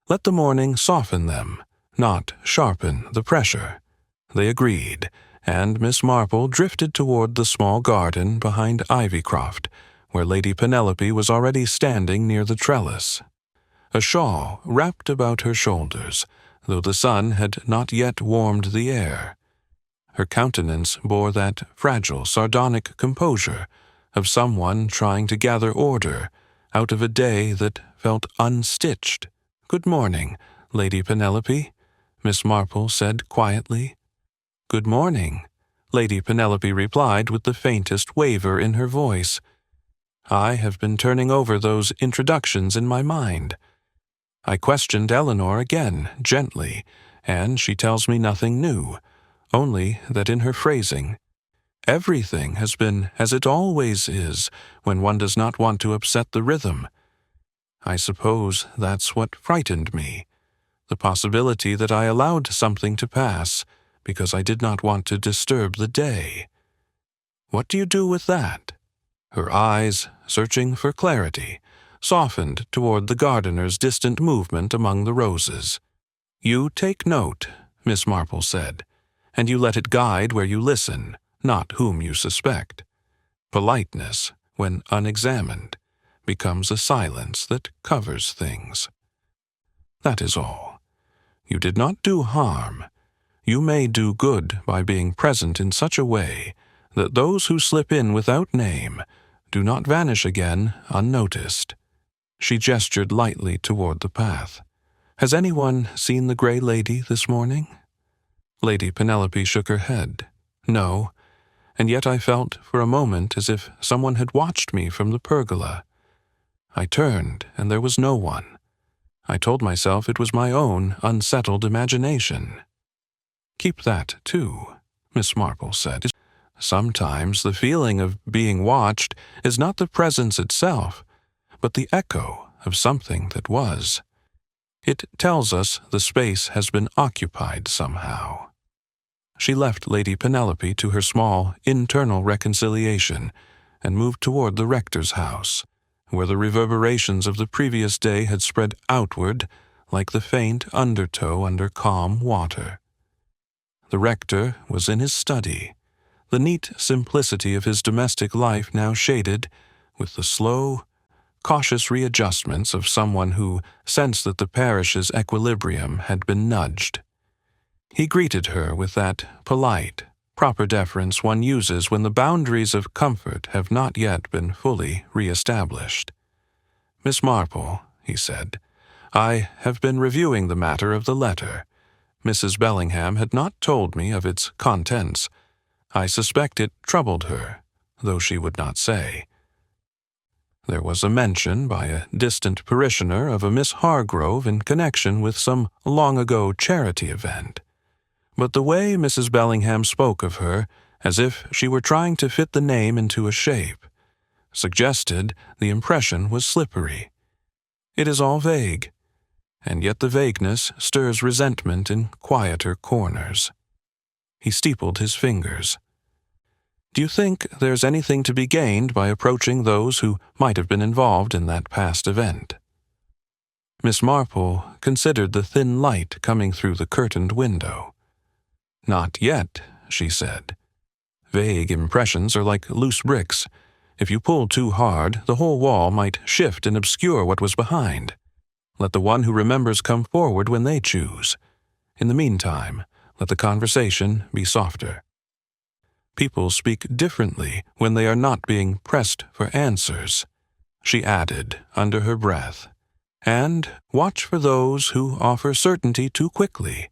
Let the morning soften them, not sharpen the pressure." They agreed, and Miss Marple drifted toward the small garden behind Ivycroft, where Lady Penelope was already standing near the trellis. A shawl wrapped about her shoulders, though the sun had not yet warmed the air. Her countenance bore that fragile, sardonic composure of someone trying to gather order out of a day that felt unstitched. "Good morning, Lady Penelope," Miss Marple said quietly. "Good morning," Lady Penelope replied with the faintest waver in her voice. "I have been turning over those introductions in my mind. I questioned Eleanor again, gently, and she tells me nothing new, only that in her phrasing, everything has been as it always is when one does not want to upset the rhythm. I suppose that's what frightened me, the possibility that I allowed something to pass because I did not want to disturb the day. What do you do with that?" Her eyes, searching for clarity, softened toward the gardener's distant movement among the roses. "You take note," Miss Marple said, "and you let it guide where you listen, not whom you suspect. Politeness, when unexamined, becomes a silence that covers things. That is all. You did not do harm. You may do good by being present in such a way that those who slip in without name do not vanish again unnoticed." She gestured lightly toward the path. "Has anyone seen the Gray Lady this morning?" Lady Penelope shook her head. "No, and yet I felt for a moment as if someone had watched me from the pergola. I turned, and there was no one. I told myself it was my own unsettled imagination." "Keep that, too," Miss Marple said. "Sometimes the feeling of being watched is not the presence itself, but the echo of something that was. It tells us the space has been occupied somehow." She left Lady Penelope to her small internal reconciliation and moved toward the rector's house, where the reverberations of the previous day had spread outward like the faint undertow under calm water. The rector was in his study, the neat simplicity of his domestic life now shaded with the slow, cautious readjustments of someone who sensed that the parish's equilibrium had been nudged. He greeted her with that polite, proper deference one uses when the boundaries of comfort have not yet been fully re-established. "Miss Marple," he said, "I have been reviewing the matter of the letter. Mrs. Bellingham had not told me of its contents. I suspect it troubled her, though she would not say. There was a mention by a distant parishioner of a Miss Hargrove in connection with some long-ago charity event. But the way Mrs. Bellingham spoke of her, as if she were trying to fit the name into a shape, suggested the impression was slippery. It is all vague, and yet the vagueness stirs resentment in quieter corners." He steepled his fingers. "Do you think there's anything to be gained by approaching those who might have been involved in that past event?" Miss Marple considered the thin light coming through the curtained window. "Not yet," she said. "Vague impressions are like loose bricks. If you pull too hard, the whole wall might shift and obscure what was behind. Let the one who remembers come forward when they choose. In the meantime, let the conversation be softer. People speak differently when they are not being pressed for answers, she added under her breath. And watch for those who offer certainty too quickly.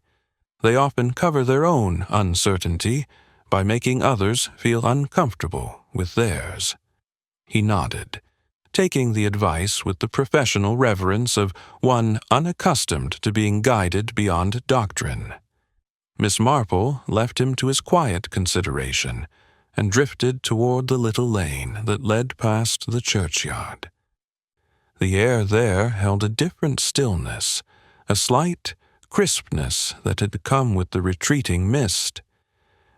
They often cover their own uncertainty by making others feel uncomfortable with theirs. He nodded, taking the advice with the professional reverence of one unaccustomed to being guided beyond doctrine. Miss Marple left him to his quiet consideration and drifted toward the little lane that led past the churchyard. The air there held a different stillness, a slight crispness that had come with the retreating mist,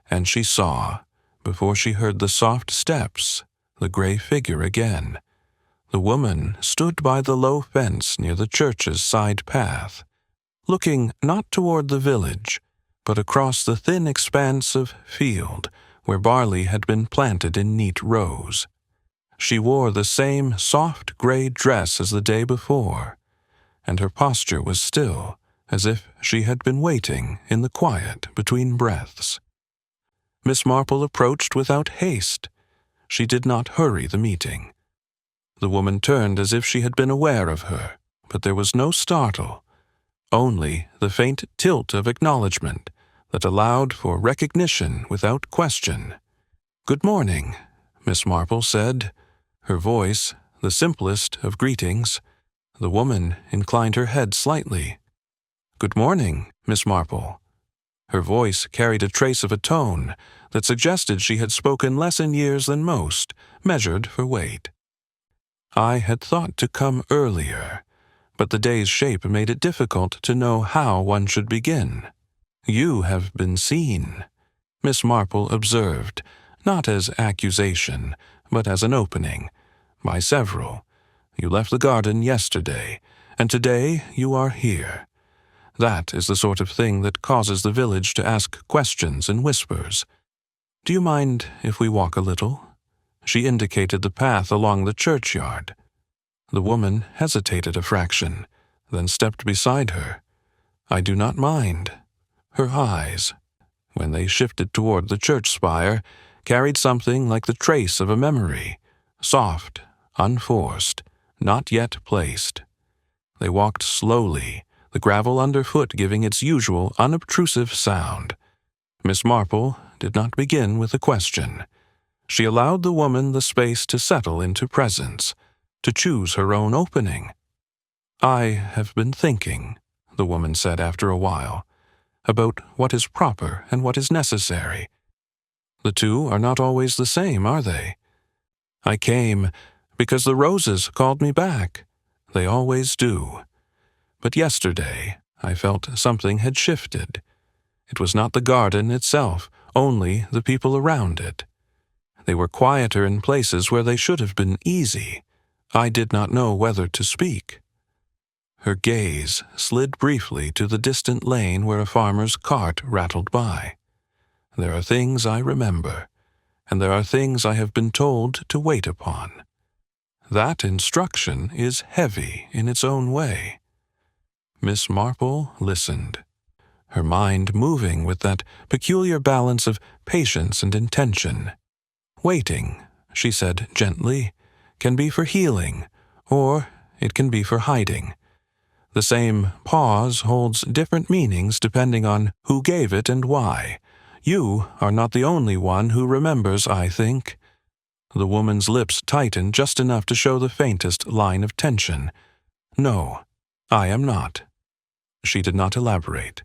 and she saw, before she heard the soft steps, the gray figure again. The woman stood by the low fence near the church's side path, looking not toward the village, but across the thin expanse of field where barley had been planted in neat rows. She wore the same soft gray dress as the day before, and her posture was still, as if she had been waiting in the quiet between breaths. Miss Marple approached without haste. She did not hurry the meeting. The woman turned as if she had been aware of her, but there was no startle, only the faint tilt of acknowledgment that allowed for recognition without question. "Good morning," Miss Marple said, her voice the simplest of greetings. The woman inclined her head slightly. "Good morning, Miss Marple." Her voice carried a trace of a tone that suggested she had spoken less in years than most, measured for weight. "I had thought to come earlier, but the day's shape made it difficult to know how one should begin." "You have been seen," Miss Marple observed, not as accusation, but as an opening, "by several. You left the garden yesterday, and today you are here. That is the sort of thing that causes the village to ask questions in whispers. Do you mind if we walk a little?" She indicated the path along the churchyard. The woman hesitated a fraction, then stepped beside her. "I do not mind." Her eyes, when they shifted toward the church spire, carried something like the trace of a memory, soft, unforced, not yet placed. They walked slowly, the gravel underfoot giving its usual unobtrusive sound. Miss Marple did not begin with a question. She allowed the woman the space to settle into presence, to choose her own opening. "I have been thinking," the woman said after a while, "about what is proper and what is necessary. The two are not always the same, are they? I came because the roses called me back. They always do. But yesterday I felt something had shifted. It was not the garden itself, only the people around it. They were quieter in places where they should have been easy. I did not know whether to speak." Her gaze slid briefly to the distant lane where a farmer's cart rattled by. "There are things I remember, and there are things I have been told to wait upon. That instruction is heavy in its own way." Miss Marple listened, her mind moving with that peculiar balance of patience and intention. "Waiting," she said gently, "can be for healing, or it can be for hiding. The same pause holds different meanings depending on who gave it and why. You are not the only one who remembers, I think." The woman's lips tightened just enough to show the faintest line of tension. "No, I am not." She did not elaborate.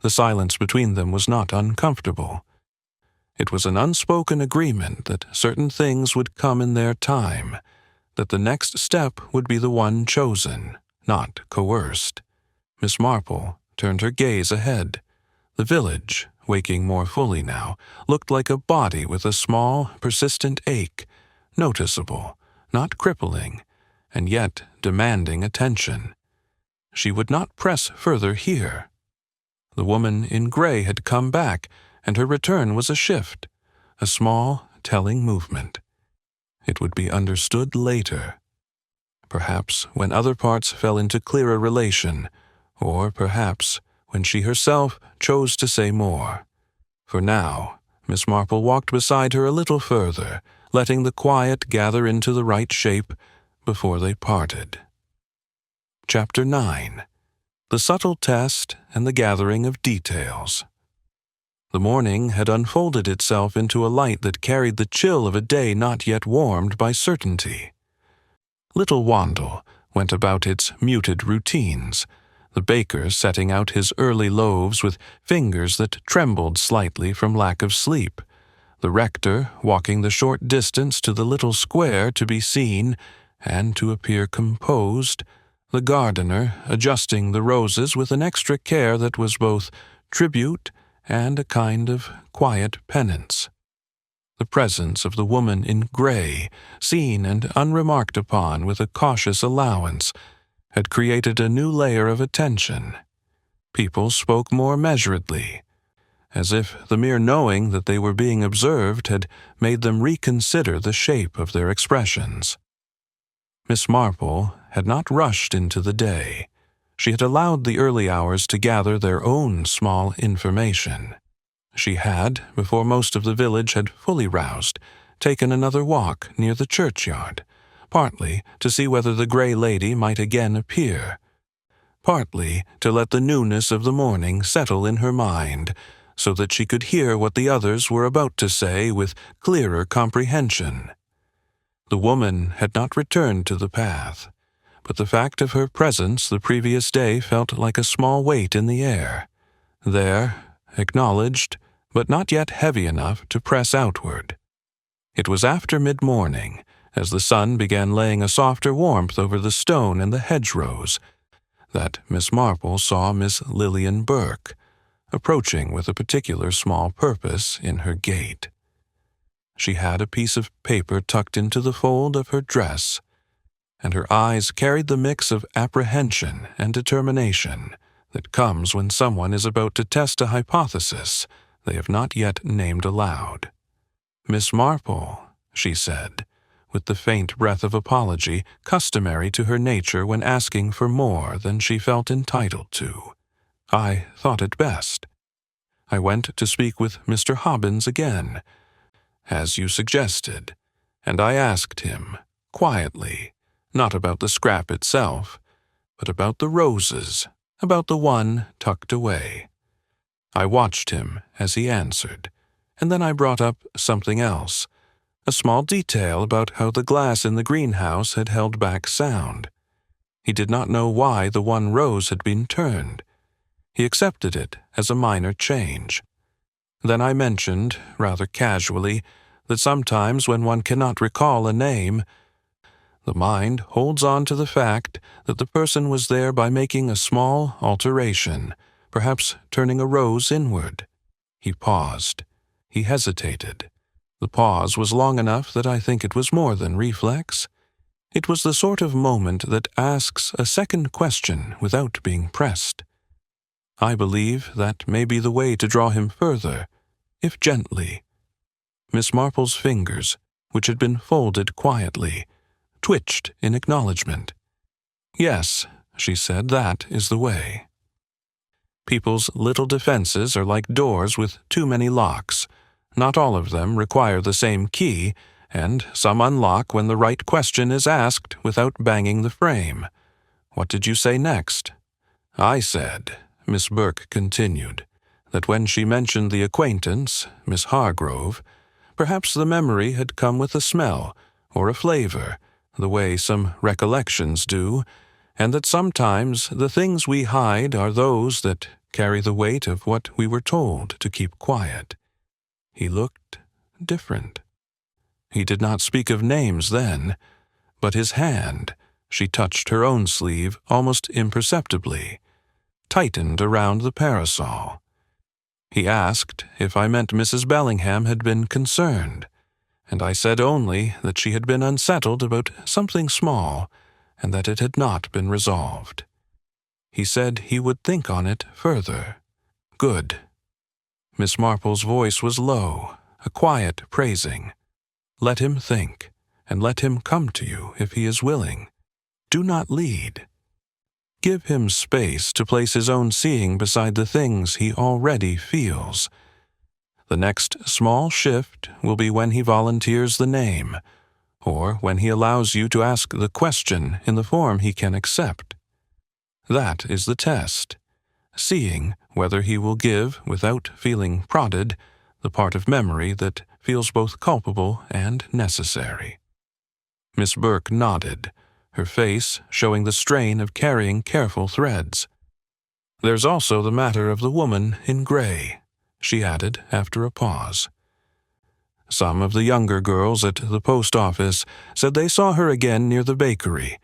The silence between them was not uncomfortable. It was an unspoken agreement that certain things would come in their time, that the next step would be the one chosen, not coerced. Miss Marple turned her gaze ahead. The village, waking more fully now, looked like a body with a small, persistent ache, noticeable, not crippling, and yet demanding attention. She would not press further here. The woman in gray had come back, and her return was a shift, a small, telling movement. It would be understood later. Perhaps when other parts fell into clearer relation, or perhaps when she herself chose to say more. For now, Miss Marple walked beside her a little further, letting the quiet gather into the right shape before they parted. Chapter 9. The Subtle Test and the Gathering of Details. The morning had unfolded itself into a light that carried the chill of a day not yet warmed by certainty. Little Wandle went about its muted routines, the baker setting out his early loaves with fingers that trembled slightly from lack of sleep, the rector walking the short distance to the little square to be seen and to appear composed, the gardener adjusting the roses with an extra care that was both tribute and a kind of quiet penance. The presence of the woman in gray, seen and unremarked upon with a cautious allowance, had created a new layer of attention. People spoke more measuredly, as if the mere knowing that they were being observed had made them reconsider the shape of their expressions. Miss Marple had not rushed into the day. She had allowed the early hours to gather their own small information. She had, before most of the village had fully roused, taken another walk near the churchyard, partly to see whether the gray lady might again appear, partly to let the newness of the morning settle in her mind, so that she could hear what the others were about to say with clearer comprehension. The woman had not returned to the path, but the fact of her presence the previous day felt like a small weight in the air, there, acknowledged, but not yet heavy enough to press outward. It was after mid-morning, as the sun began laying a softer warmth over the stone and the hedgerows, that Miss Marple saw Miss Lillian Burke, approaching with a particular small purpose in her gait. She had a piece of paper tucked into the fold of her dress, and her eyes carried the mix of apprehension and determination that comes when someone is about to test a hypothesis they have not yet named aloud. "Miss Marple," she said, with the faint breath of apology customary to her nature when asking for more than she felt entitled to. "I thought it best. I went to speak with Mr. Hobbins again, as you suggested, and I asked him, quietly, not about the scrap itself, but about the roses, about the one tucked away. I watched him as he answered, and then I brought up something else, a small detail about how the glass in the greenhouse had held back sound. He did not know why the one rose had been turned. He accepted it as a minor change. Then I mentioned, rather casually, that sometimes when one cannot recall a name, the mind holds on to the fact that the person was there by making a small alteration, perhaps turning a rose inward. He paused. He hesitated. The pause was long enough that I think it was more than reflex. It was the sort of moment that asks a second question without being pressed. I believe that may be the way to draw him further, if gently." Miss Marple's fingers, which had been folded quietly, twitched in acknowledgement. "Yes," she said, "that is the way." People's little defenses are like doors with too many locks. Not all of them require the same key, and some unlock when the right question is asked without banging the frame. "What did you say next?" "I said," Miss Burke continued, "that when she mentioned the acquaintance, Miss Hargrove, perhaps the memory had come with a smell or a flavor, the way some recollections do, and that sometimes the things we hide are those that carry the weight of what we were told to keep quiet." He looked different. He did not speak of names then, but his hand, she touched her own sleeve almost imperceptibly, tightened around the parasol. He asked if I meant Mrs. Bellingham had been concerned, and I said only that she had been unsettled about something small, and that it had not been resolved. He said he would think on it further. "Good." Miss Marple's voice was low, a quiet praising. "Let him think. and let him come to you if he is willing. Do not lead. Give him space to place his own seeing beside the things he already feels. The next small shift will be when he volunteers the name, or when he allows you to ask the question in the form he can accept. That is the test, seeing whether he will give, without feeling prodded, the part of memory that feels both culpable and necessary. Miss Burke nodded, her face showing the strain of carrying careful threads. There's also the matter of the woman in gray, she added after a pause. Some of the younger girls at the post office said they saw her again near the bakery,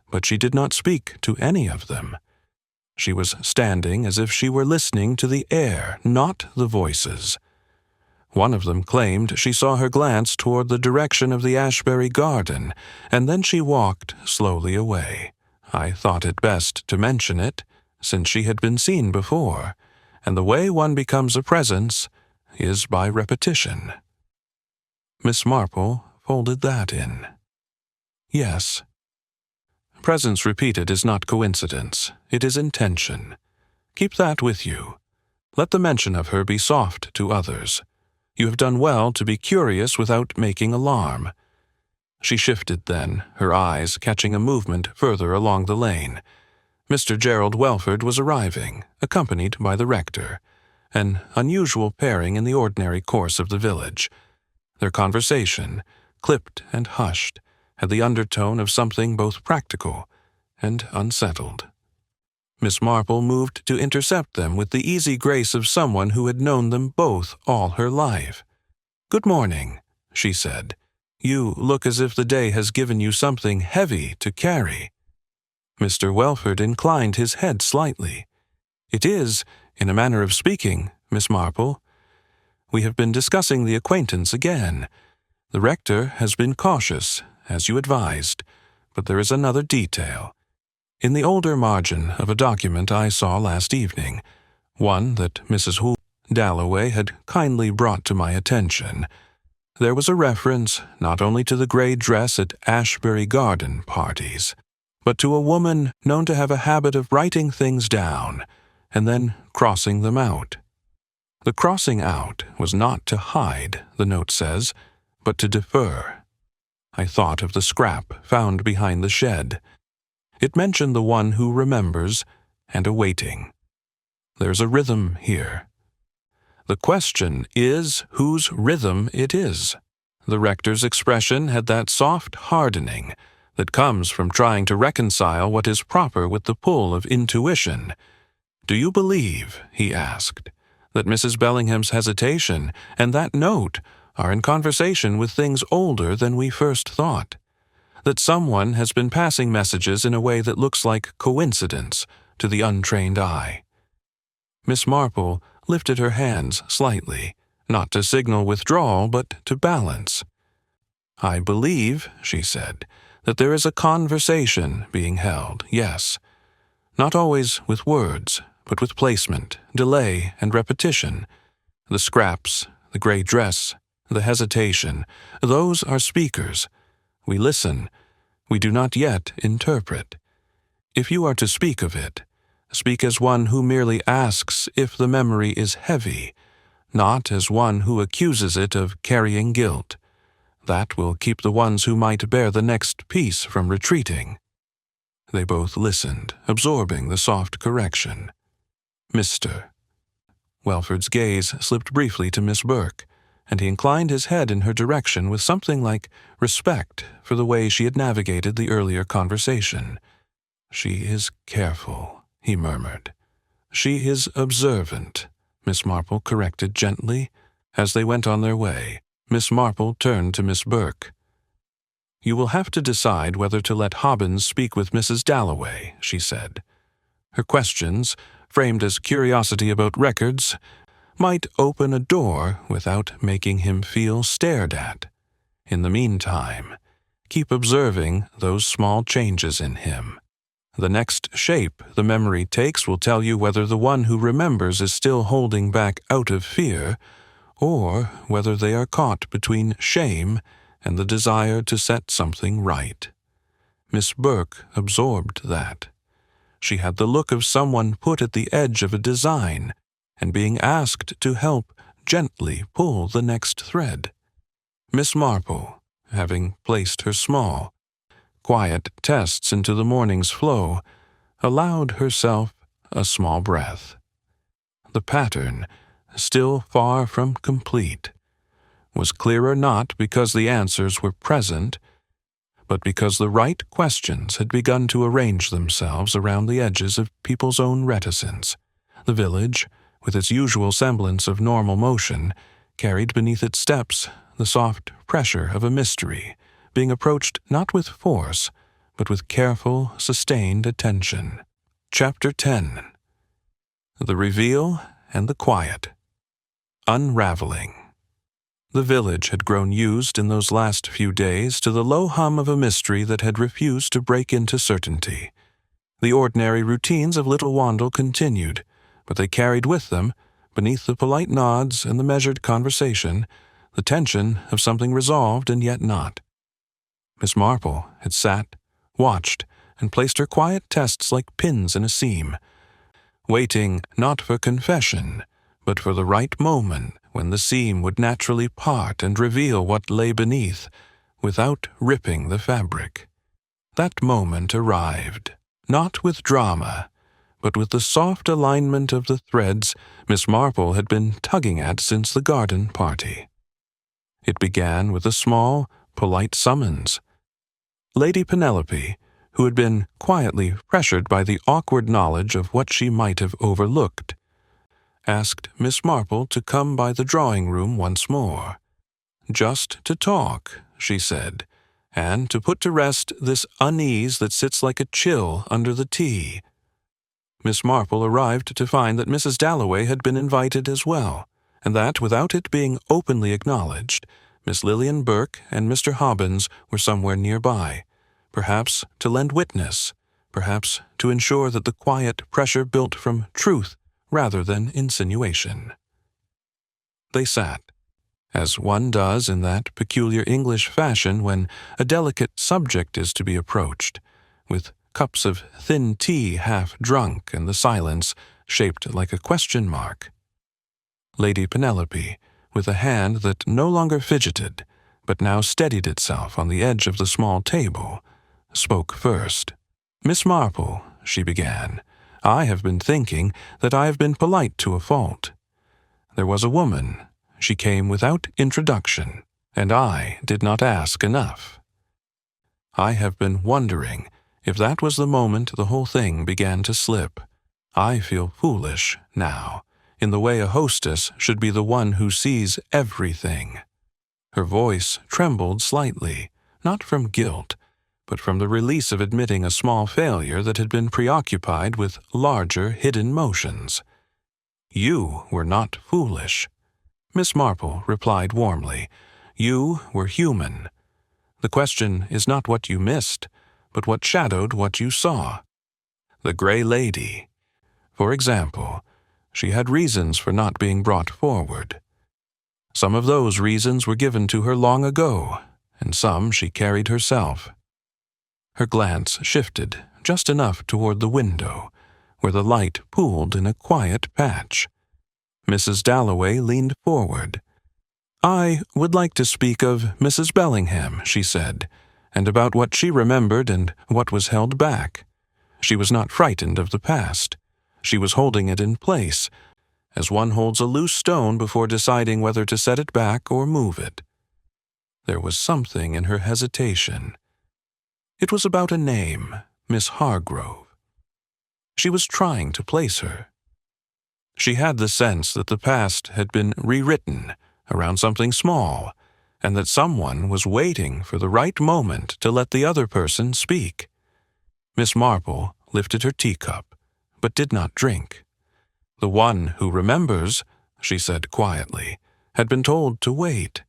but she did not speak to any of them. She was standing as if she were listening to the air, not the voices. One of them claimed she saw her glance toward the direction of the Ashbury garden, and then she walked slowly away. I thought it best to mention it, since she had been seen before, and the way one becomes a presence is by repetition. Miss Marple folded that in. Yes. Presence repeated is not coincidence, it is intention. Keep that with you. Let the mention of her be soft to others. You have done well to be curious without making alarm. She shifted then, her eyes catching a movement further along the lane. Mr. Gerald Welford was arriving, accompanied by the rector, an unusual pairing in the ordinary course of the village. Their conversation, clipped and hushed, had the undertone of something both practical and unsettled. Miss Marple moved to intercept them with the easy grace of someone who had known them both all her life. "Good morning," she said. "You look as if the day has given you something heavy to carry." Mr. Welford inclined his head slightly. "It is, in a manner of speaking, Miss Marple. We have been discussing the acquaintance again. The rector has been cautious, as you advised, but there is another detail. In the older margin of a document I saw last evening, one that Mrs. Dalloway had kindly brought to my attention, there was a reference not only to the gray dress at Ashbury Garden parties, but to a woman known to have a habit of writing things down and then crossing them out. The crossing out was not to hide, the note says, but to defer. I thought of the scrap found behind the shed. It mentioned the one who remembers and a waiting. There's a rhythm here. The question is whose rhythm it is. The rector's expression had that soft hardening that comes from trying to reconcile what is proper with the pull of intuition. "Do you believe," he asked, "that Mrs. Bellingham's hesitation and that note are in conversation with things older than we first thought? That someone has been passing messages in a way that looks like coincidence to the untrained eye?" Miss Marple lifted her hands slightly, not to signal withdrawal, but to balance. "I believe," she said, "that there is a conversation being held, yes. Not always with words, but with placement, delay, and repetition. The scraps, the gray dress, the hesitation, those are speakers. We listen. We do not yet interpret. If you are to speak of it, speak as one who merely asks if the memory is heavy, not as one who accuses it of carrying guilt. That will keep the ones who might bear the next piece from retreating." They both listened, absorbing the soft correction. "Mr." Welford's gaze slipped briefly to Miss Burke, and he inclined his head in her direction with something like respect for the way she had navigated the earlier conversation. "She is careful," he murmured. "She is observant," Miss Marple corrected gently. As they went on their way, Miss Marple turned to Miss Burke. "You will have to decide whether to let Hobbins speak with Mrs. Dalloway," she said. "Her questions, framed as curiosity about records, might open a door without making him feel stared at. In the meantime, keep observing those small changes in him. The next shape the memory takes will tell you whether the one who remembers is still holding back out of fear, or whether they are caught between shame and the desire to set something right. Miss Burke absorbed that. She had the look of someone put at the edge of a design and being asked to help gently pull the next thread. Miss Marple, having placed her small, quiet tests into the morning's flow, allowed herself a small breath. The pattern, still far from complete, was clearer not because the answers were present, but because the right questions had begun to arrange themselves around the edges of people's own reticence. The village, with its usual semblance of normal motion, carried beneath its steps the soft pressure of a mystery, being approached not with force, but with careful, sustained attention. Chapter 10. The Reveal and the Quiet. Unraveling. The village had grown used in those last few days to the low hum of a mystery that had refused to break into certainty. The ordinary routines of Little Wandle continued, but they carried with them, beneath the polite nods and the measured conversation, the tension of something resolved and yet not. Miss Marple had sat, watched, and placed her quiet tests like pins in a seam, waiting not for confession, but for the right moment when the seam would naturally part and reveal what lay beneath, without ripping the fabric. That moment arrived, not with drama, but with the soft alignment of the threads Miss Marple had been tugging at since the garden party. It began with a small, polite summons. Lady Penelope, who had been quietly pressured by the awkward knowledge of what she might have overlooked, asked Miss Marple to come by the drawing-room once more. Just to talk, she said, and to put to rest this unease that sits like a chill under the tea. Miss Marple arrived to find that Mrs. Dalloway had been invited as well, and that, without it being openly acknowledged, Miss Lillian Burke and Mr. Hobbins were somewhere nearby, perhaps to lend witness, perhaps to ensure that the quiet pressure built from truth rather than insinuation. They sat, as one does in that peculiar English fashion when a delicate subject is to be approached, with cups of thin tea half drunk and the silence shaped like a question mark. Lady Penelope, with a hand that no longer fidgeted, but now steadied itself on the edge of the small table, spoke first. "Miss Marple," she began, "I have been thinking that I have been polite to a fault. There was a woman. She came without introduction, and I did not ask enough. I have been wondering if that was the moment the whole thing began to slip. I feel foolish now, in the way a hostess should be the one who sees everything." Her voice trembled slightly, not from guilt, but from the release of admitting a small failure that had been preoccupied with larger hidden motions. "You were not foolish," Miss Marple replied warmly. "You were human. The question is not what you missed, but what shadowed what you saw. The Grey Lady, for example, she had reasons for not being brought forward. Some of those reasons were given to her long ago, and some she carried herself." Her glance shifted just enough toward the window, where the light pooled in a quiet patch. Mrs. Dalloway leaned forward. "I would like to speak of Mrs. Bellingham," she said, "and about what she remembered and what was held back. She was not frightened of the past. She was holding it in place, as one holds a loose stone before deciding whether to set it back or move it." There was something in her hesitation. It was about a name, Miss Hargrove. She was trying to place her. She had the sense that the past had been rewritten around something small, and that someone was waiting for the right moment to let the other person speak. Miss Marple lifted her teacup, but did not drink. "The one who remembers," she said quietly, "had been told to wait.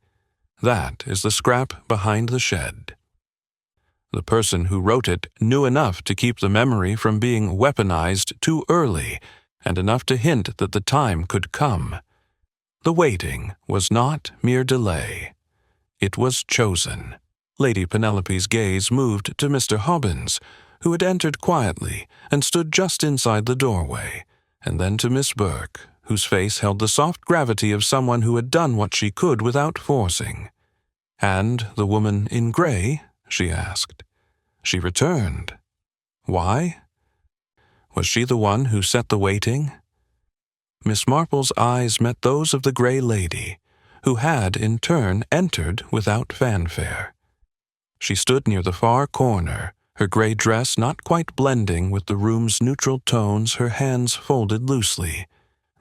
That is the scrap behind the shed. The person who wrote it knew enough to keep the memory from being weaponized too early, and enough to hint that the time could come. The waiting was not mere delay. It was chosen. Lady Penelope's gaze moved to Mr. Hobbins, who had entered quietly and stood just inside the doorway, and then to Miss Burke, whose face held the soft gravity of someone who had done what she could without forcing. "And the woman in gray?" she asked. "She returned. Why? Was she the one who set the waiting?" Miss Marple's eyes met those of the gray lady, who had, in turn, entered without fanfare. She stood near the far corner, her gray dress not quite blending with the room's neutral tones, her hands folded loosely.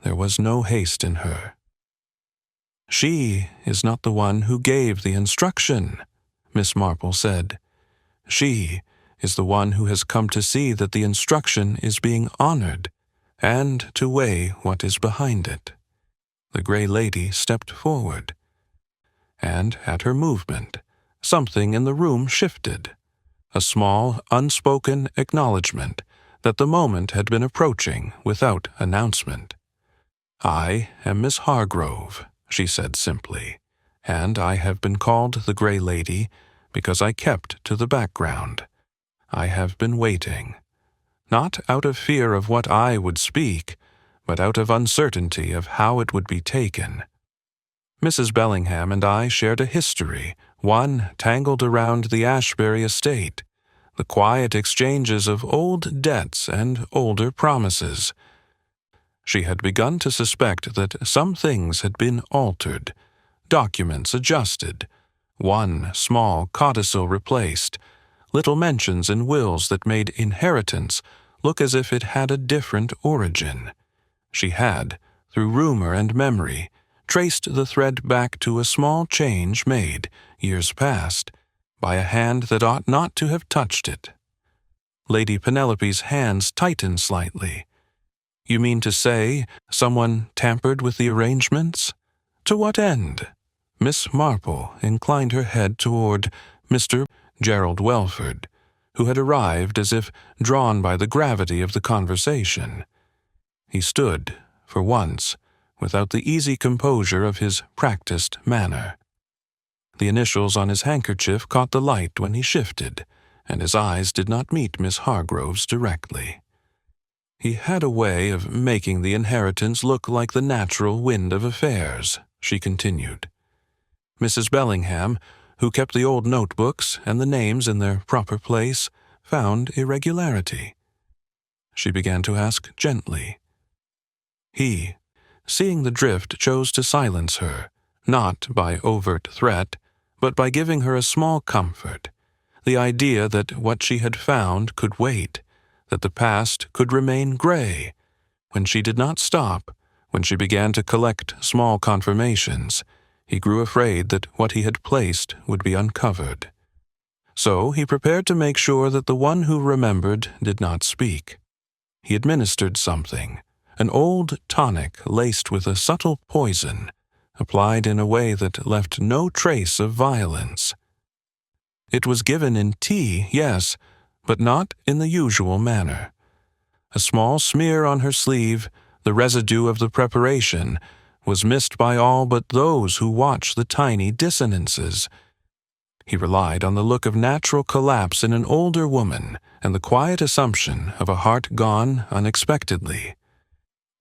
There was no haste in her. "She is not the one who gave the instruction," Miss Marple said. "She is the one who has come to see that the instruction is being honored, and to weigh what is behind it." The gray lady stepped forward, and at her movement, something in the room shifted, a small, unspoken acknowledgment that the moment had been approaching without announcement. "I am Miss Hargrove," she said simply, "and I have been called the Gray Lady because I kept to the background. I have been waiting, not out of fear of what I would speak, but out of uncertainty of how it would be taken. Mrs. Bellingham and I shared a history, one tangled around the Ashbury estate, the quiet exchanges of old debts and older promises. She had begun to suspect that some things had been altered, documents adjusted, one small codicil replaced, little mentions in wills that made inheritance look as if it had a different origin. She had, through rumor and memory, traced the thread back to a small change made, years past, by a hand that ought not to have touched it. Lady Penelope's hands tightened slightly. "You mean to say someone tampered with the arrangements? To what end?" Miss Marple inclined her head toward Mr. Gerald Welford, who had arrived as if drawn by the gravity of the conversation. He stood, for once, without the easy composure of his practiced manner. The initials on his handkerchief caught the light when he shifted, and his eyes did not meet Miss Hargrove's directly. "He had a way of making the inheritance look like the natural wind of affairs," she continued. "Mrs. Bellingham, who kept the old notebooks and the names in their proper place, found irregularity." She began to ask gently. He, seeing the drift, chose to silence her, not by overt threat, but by giving her a small comfort, the idea that what she had found could wait, that the past could remain gray. When she did not stop, when she began to collect small confirmations, he grew afraid that what he had placed would be uncovered. So he prepared to make sure that the one who remembered did not speak. He administered something, an old tonic laced with a subtle poison, applied in a way that left no trace of violence. It was given in tea, yes, but not in the usual manner. A small smear on her sleeve, the residue of the preparation, was missed by all but those who watched the tiny dissonances. He relied on the look of natural collapse in an older woman and the quiet assumption of a heart gone unexpectedly.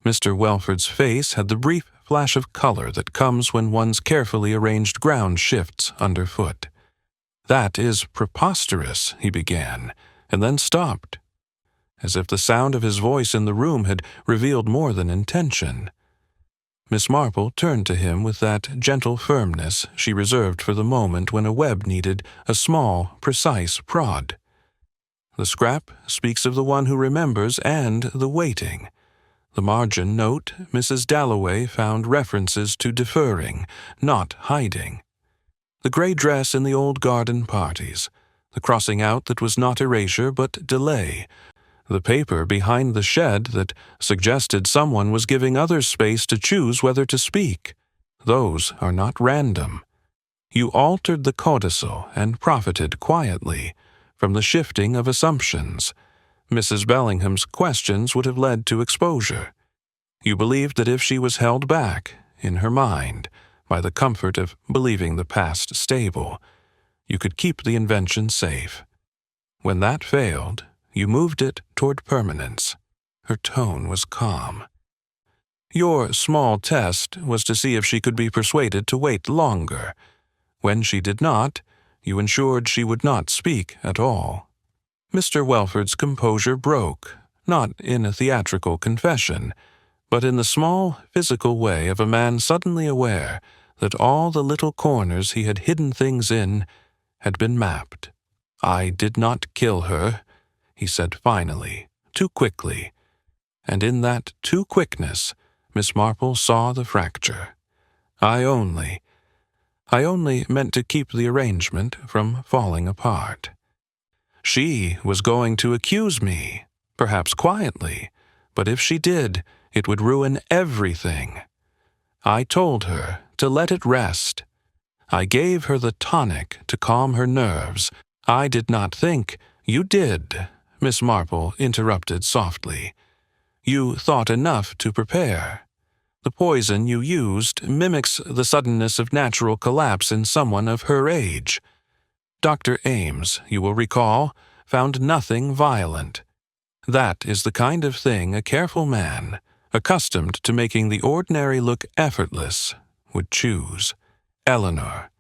Mr. Welford's face had the brief flash of color that comes when one's carefully arranged ground shifts underfoot. "That is preposterous," he began, and then stopped, as if the sound of his voice in the room had revealed more than intention. Miss Marple turned to him with that gentle firmness she reserved for the moment when a web needed a small, precise prod. "The scrap speaks of the one who remembers and the waiting. The margin note, Mrs. Dalloway found references to deferring, not hiding. The gray dress in the old garden parties, the crossing out that was not erasure but delay, the paper behind the shed that suggested someone was giving others space to choose whether to speak. Those are not random. You altered the codicil and profited quietly from the shifting of assumptions. Mrs. Bellingham's questions would have led to exposure. You believed that if she was held back, in her mind, by the comfort of believing the past stable, you could keep the invention safe. When that failed, you moved it toward permanence. Her tone was calm. Your small test was to see if she could be persuaded to wait longer. When she did not, you ensured she would not speak at all. Mr. Welford's composure broke, not in a theatrical confession, but in the small, physical way of a man suddenly aware that all the little corners he had hidden things in had been mapped. "I did not kill her," he said finally, too quickly, and in that too quickness, Miss Marple saw the fracture. I only meant to keep the arrangement from falling apart. She was going to accuse me, perhaps quietly, but if she did, it would ruin everything. I told her to let it rest. I gave her the tonic to calm her nerves. I did not think— "You did," Miss Marple interrupted softly. "You thought enough to prepare. The poison you used mimics the suddenness of natural collapse in someone of her age. Dr. Ames, you will recall, found nothing violent. That is the kind of thing a careful man, accustomed to making the ordinary look effortless, would choose. Eleanor,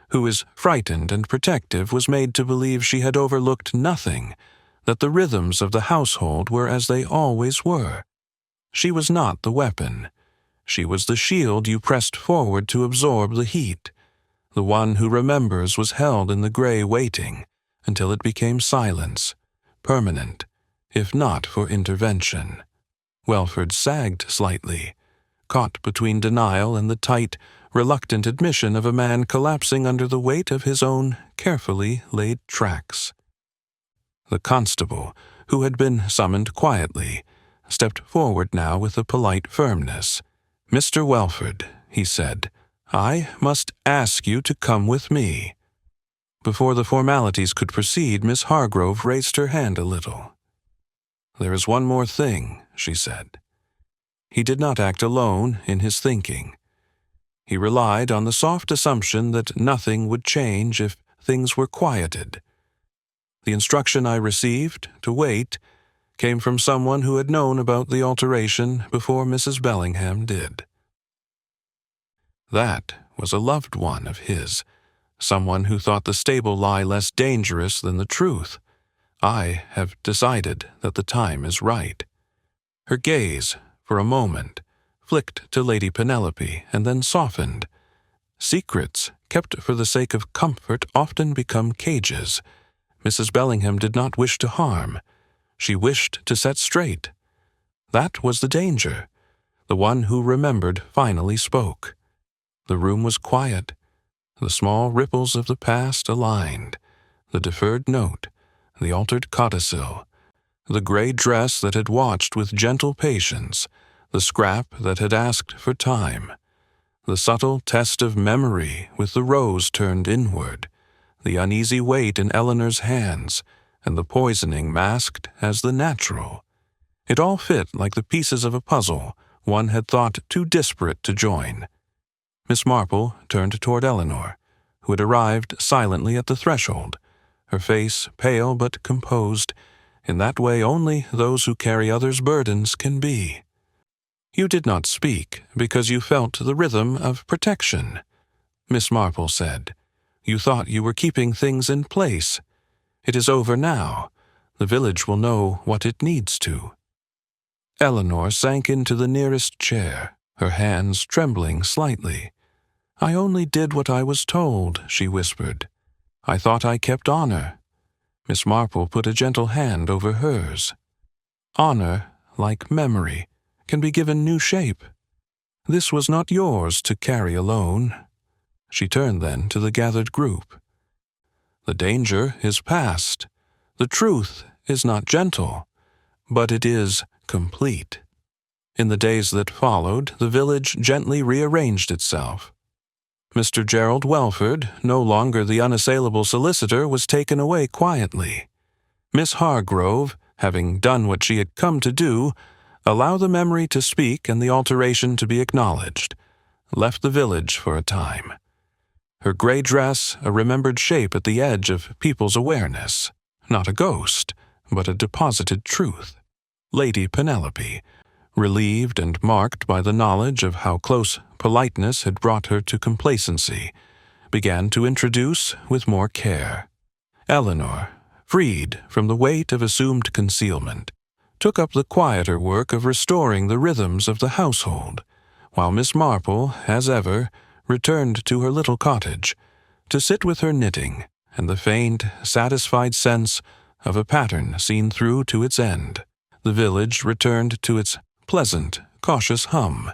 who is frightened and protective, was made to believe she had overlooked nothing, that the rhythms of the household were as they always were. She was not the weapon. She was the shield you pressed forward to absorb the heat. The one who remembers was held in the gray waiting until it became silence, permanent, if not for intervention. Welford sagged slightly, caught between denial and the tight, reluctant admission of a man collapsing under the weight of his own carefully laid tracks. The constable, who had been summoned quietly, stepped forward now with a polite firmness. "Mr. Welford," he said, "I must ask you to come with me." Before the formalities could proceed, Miss Hargrove raised her hand a little. "There is one more thing," she said. He did not act alone in his thinking. He relied on the soft assumption that nothing would change if things were quieted. The instruction I received, to wait, came from someone who had known about the alteration before Mrs. Bellingham did. That was a loved one of his, someone who thought the stable lie less dangerous than the truth. I have decided that the time is right. Her gaze, for a moment, flicked to Lady Penelope and then softened. Secrets, kept for the sake of comfort, often become cages. Mrs. Bellingham did not wish to harm. She wished to set straight. That was the danger. The one who remembered finally spoke. The room was quiet. The small ripples of the past aligned. The deferred note, the altered codicil, the gray dress that had watched with gentle patience, the scrap that had asked for time, the subtle test of memory with the rose turned inward, the uneasy weight in Eleanor's hands, and the poisoning masked as the natural. It all fit like the pieces of a puzzle one had thought too disparate to join. Miss Marple turned toward Eleanor, who had arrived silently at the threshold, her face pale but composed, in that way only those who carry others' burdens can be. "You did not speak because you felt the rhythm of protection," Miss Marple said. "You thought you were keeping things in place. It is over now. The village will know what it needs to." Eleanor sank into the nearest chair, her hands trembling slightly. "I only did what I was told," she whispered. "I thought I kept honor." Miss Marple put a gentle hand over hers. "Honor, like memory, can be given new shape. This was not yours to carry alone." She turned then to the gathered group. "The danger is past. The truth is not gentle, but it is complete." In the days that followed, the village gently rearranged itself. Mr. Gerald Welford, no longer the unassailable solicitor, was taken away quietly. Miss Hargrove, having done what she had come to do, allowed the memory to speak and the alteration to be acknowledged. left the village for a time. Her gray dress a remembered shape at the edge of people's awareness, not a ghost, but a deposited truth. Lady Penelope, relieved and marked by the knowledge of how close politeness had brought her to complacency, began to introduce with more care. Eleanor, freed from the weight of assumed concealment, took up the quieter work of restoring the rhythms of the household, while Miss Marple, as ever, returned to her little cottage to sit with her knitting and the faint, satisfied sense of a pattern seen through to its end. The village returned to its pleasant, cautious hum,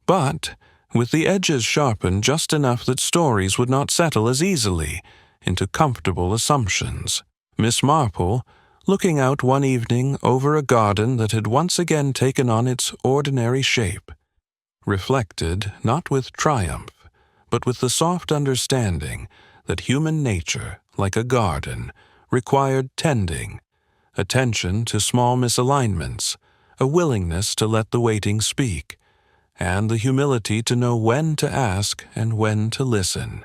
but with the edges sharpened just enough that stories would not settle as easily into comfortable assumptions. Miss Marple, looking out one evening over a garden that had once again taken on its ordinary shape, reflected not with triumph, but with the soft understanding that human nature, like a garden, required tending, attention to small misalignments, a willingness to let the waiting speak, and the humility to know when to ask and when to listen.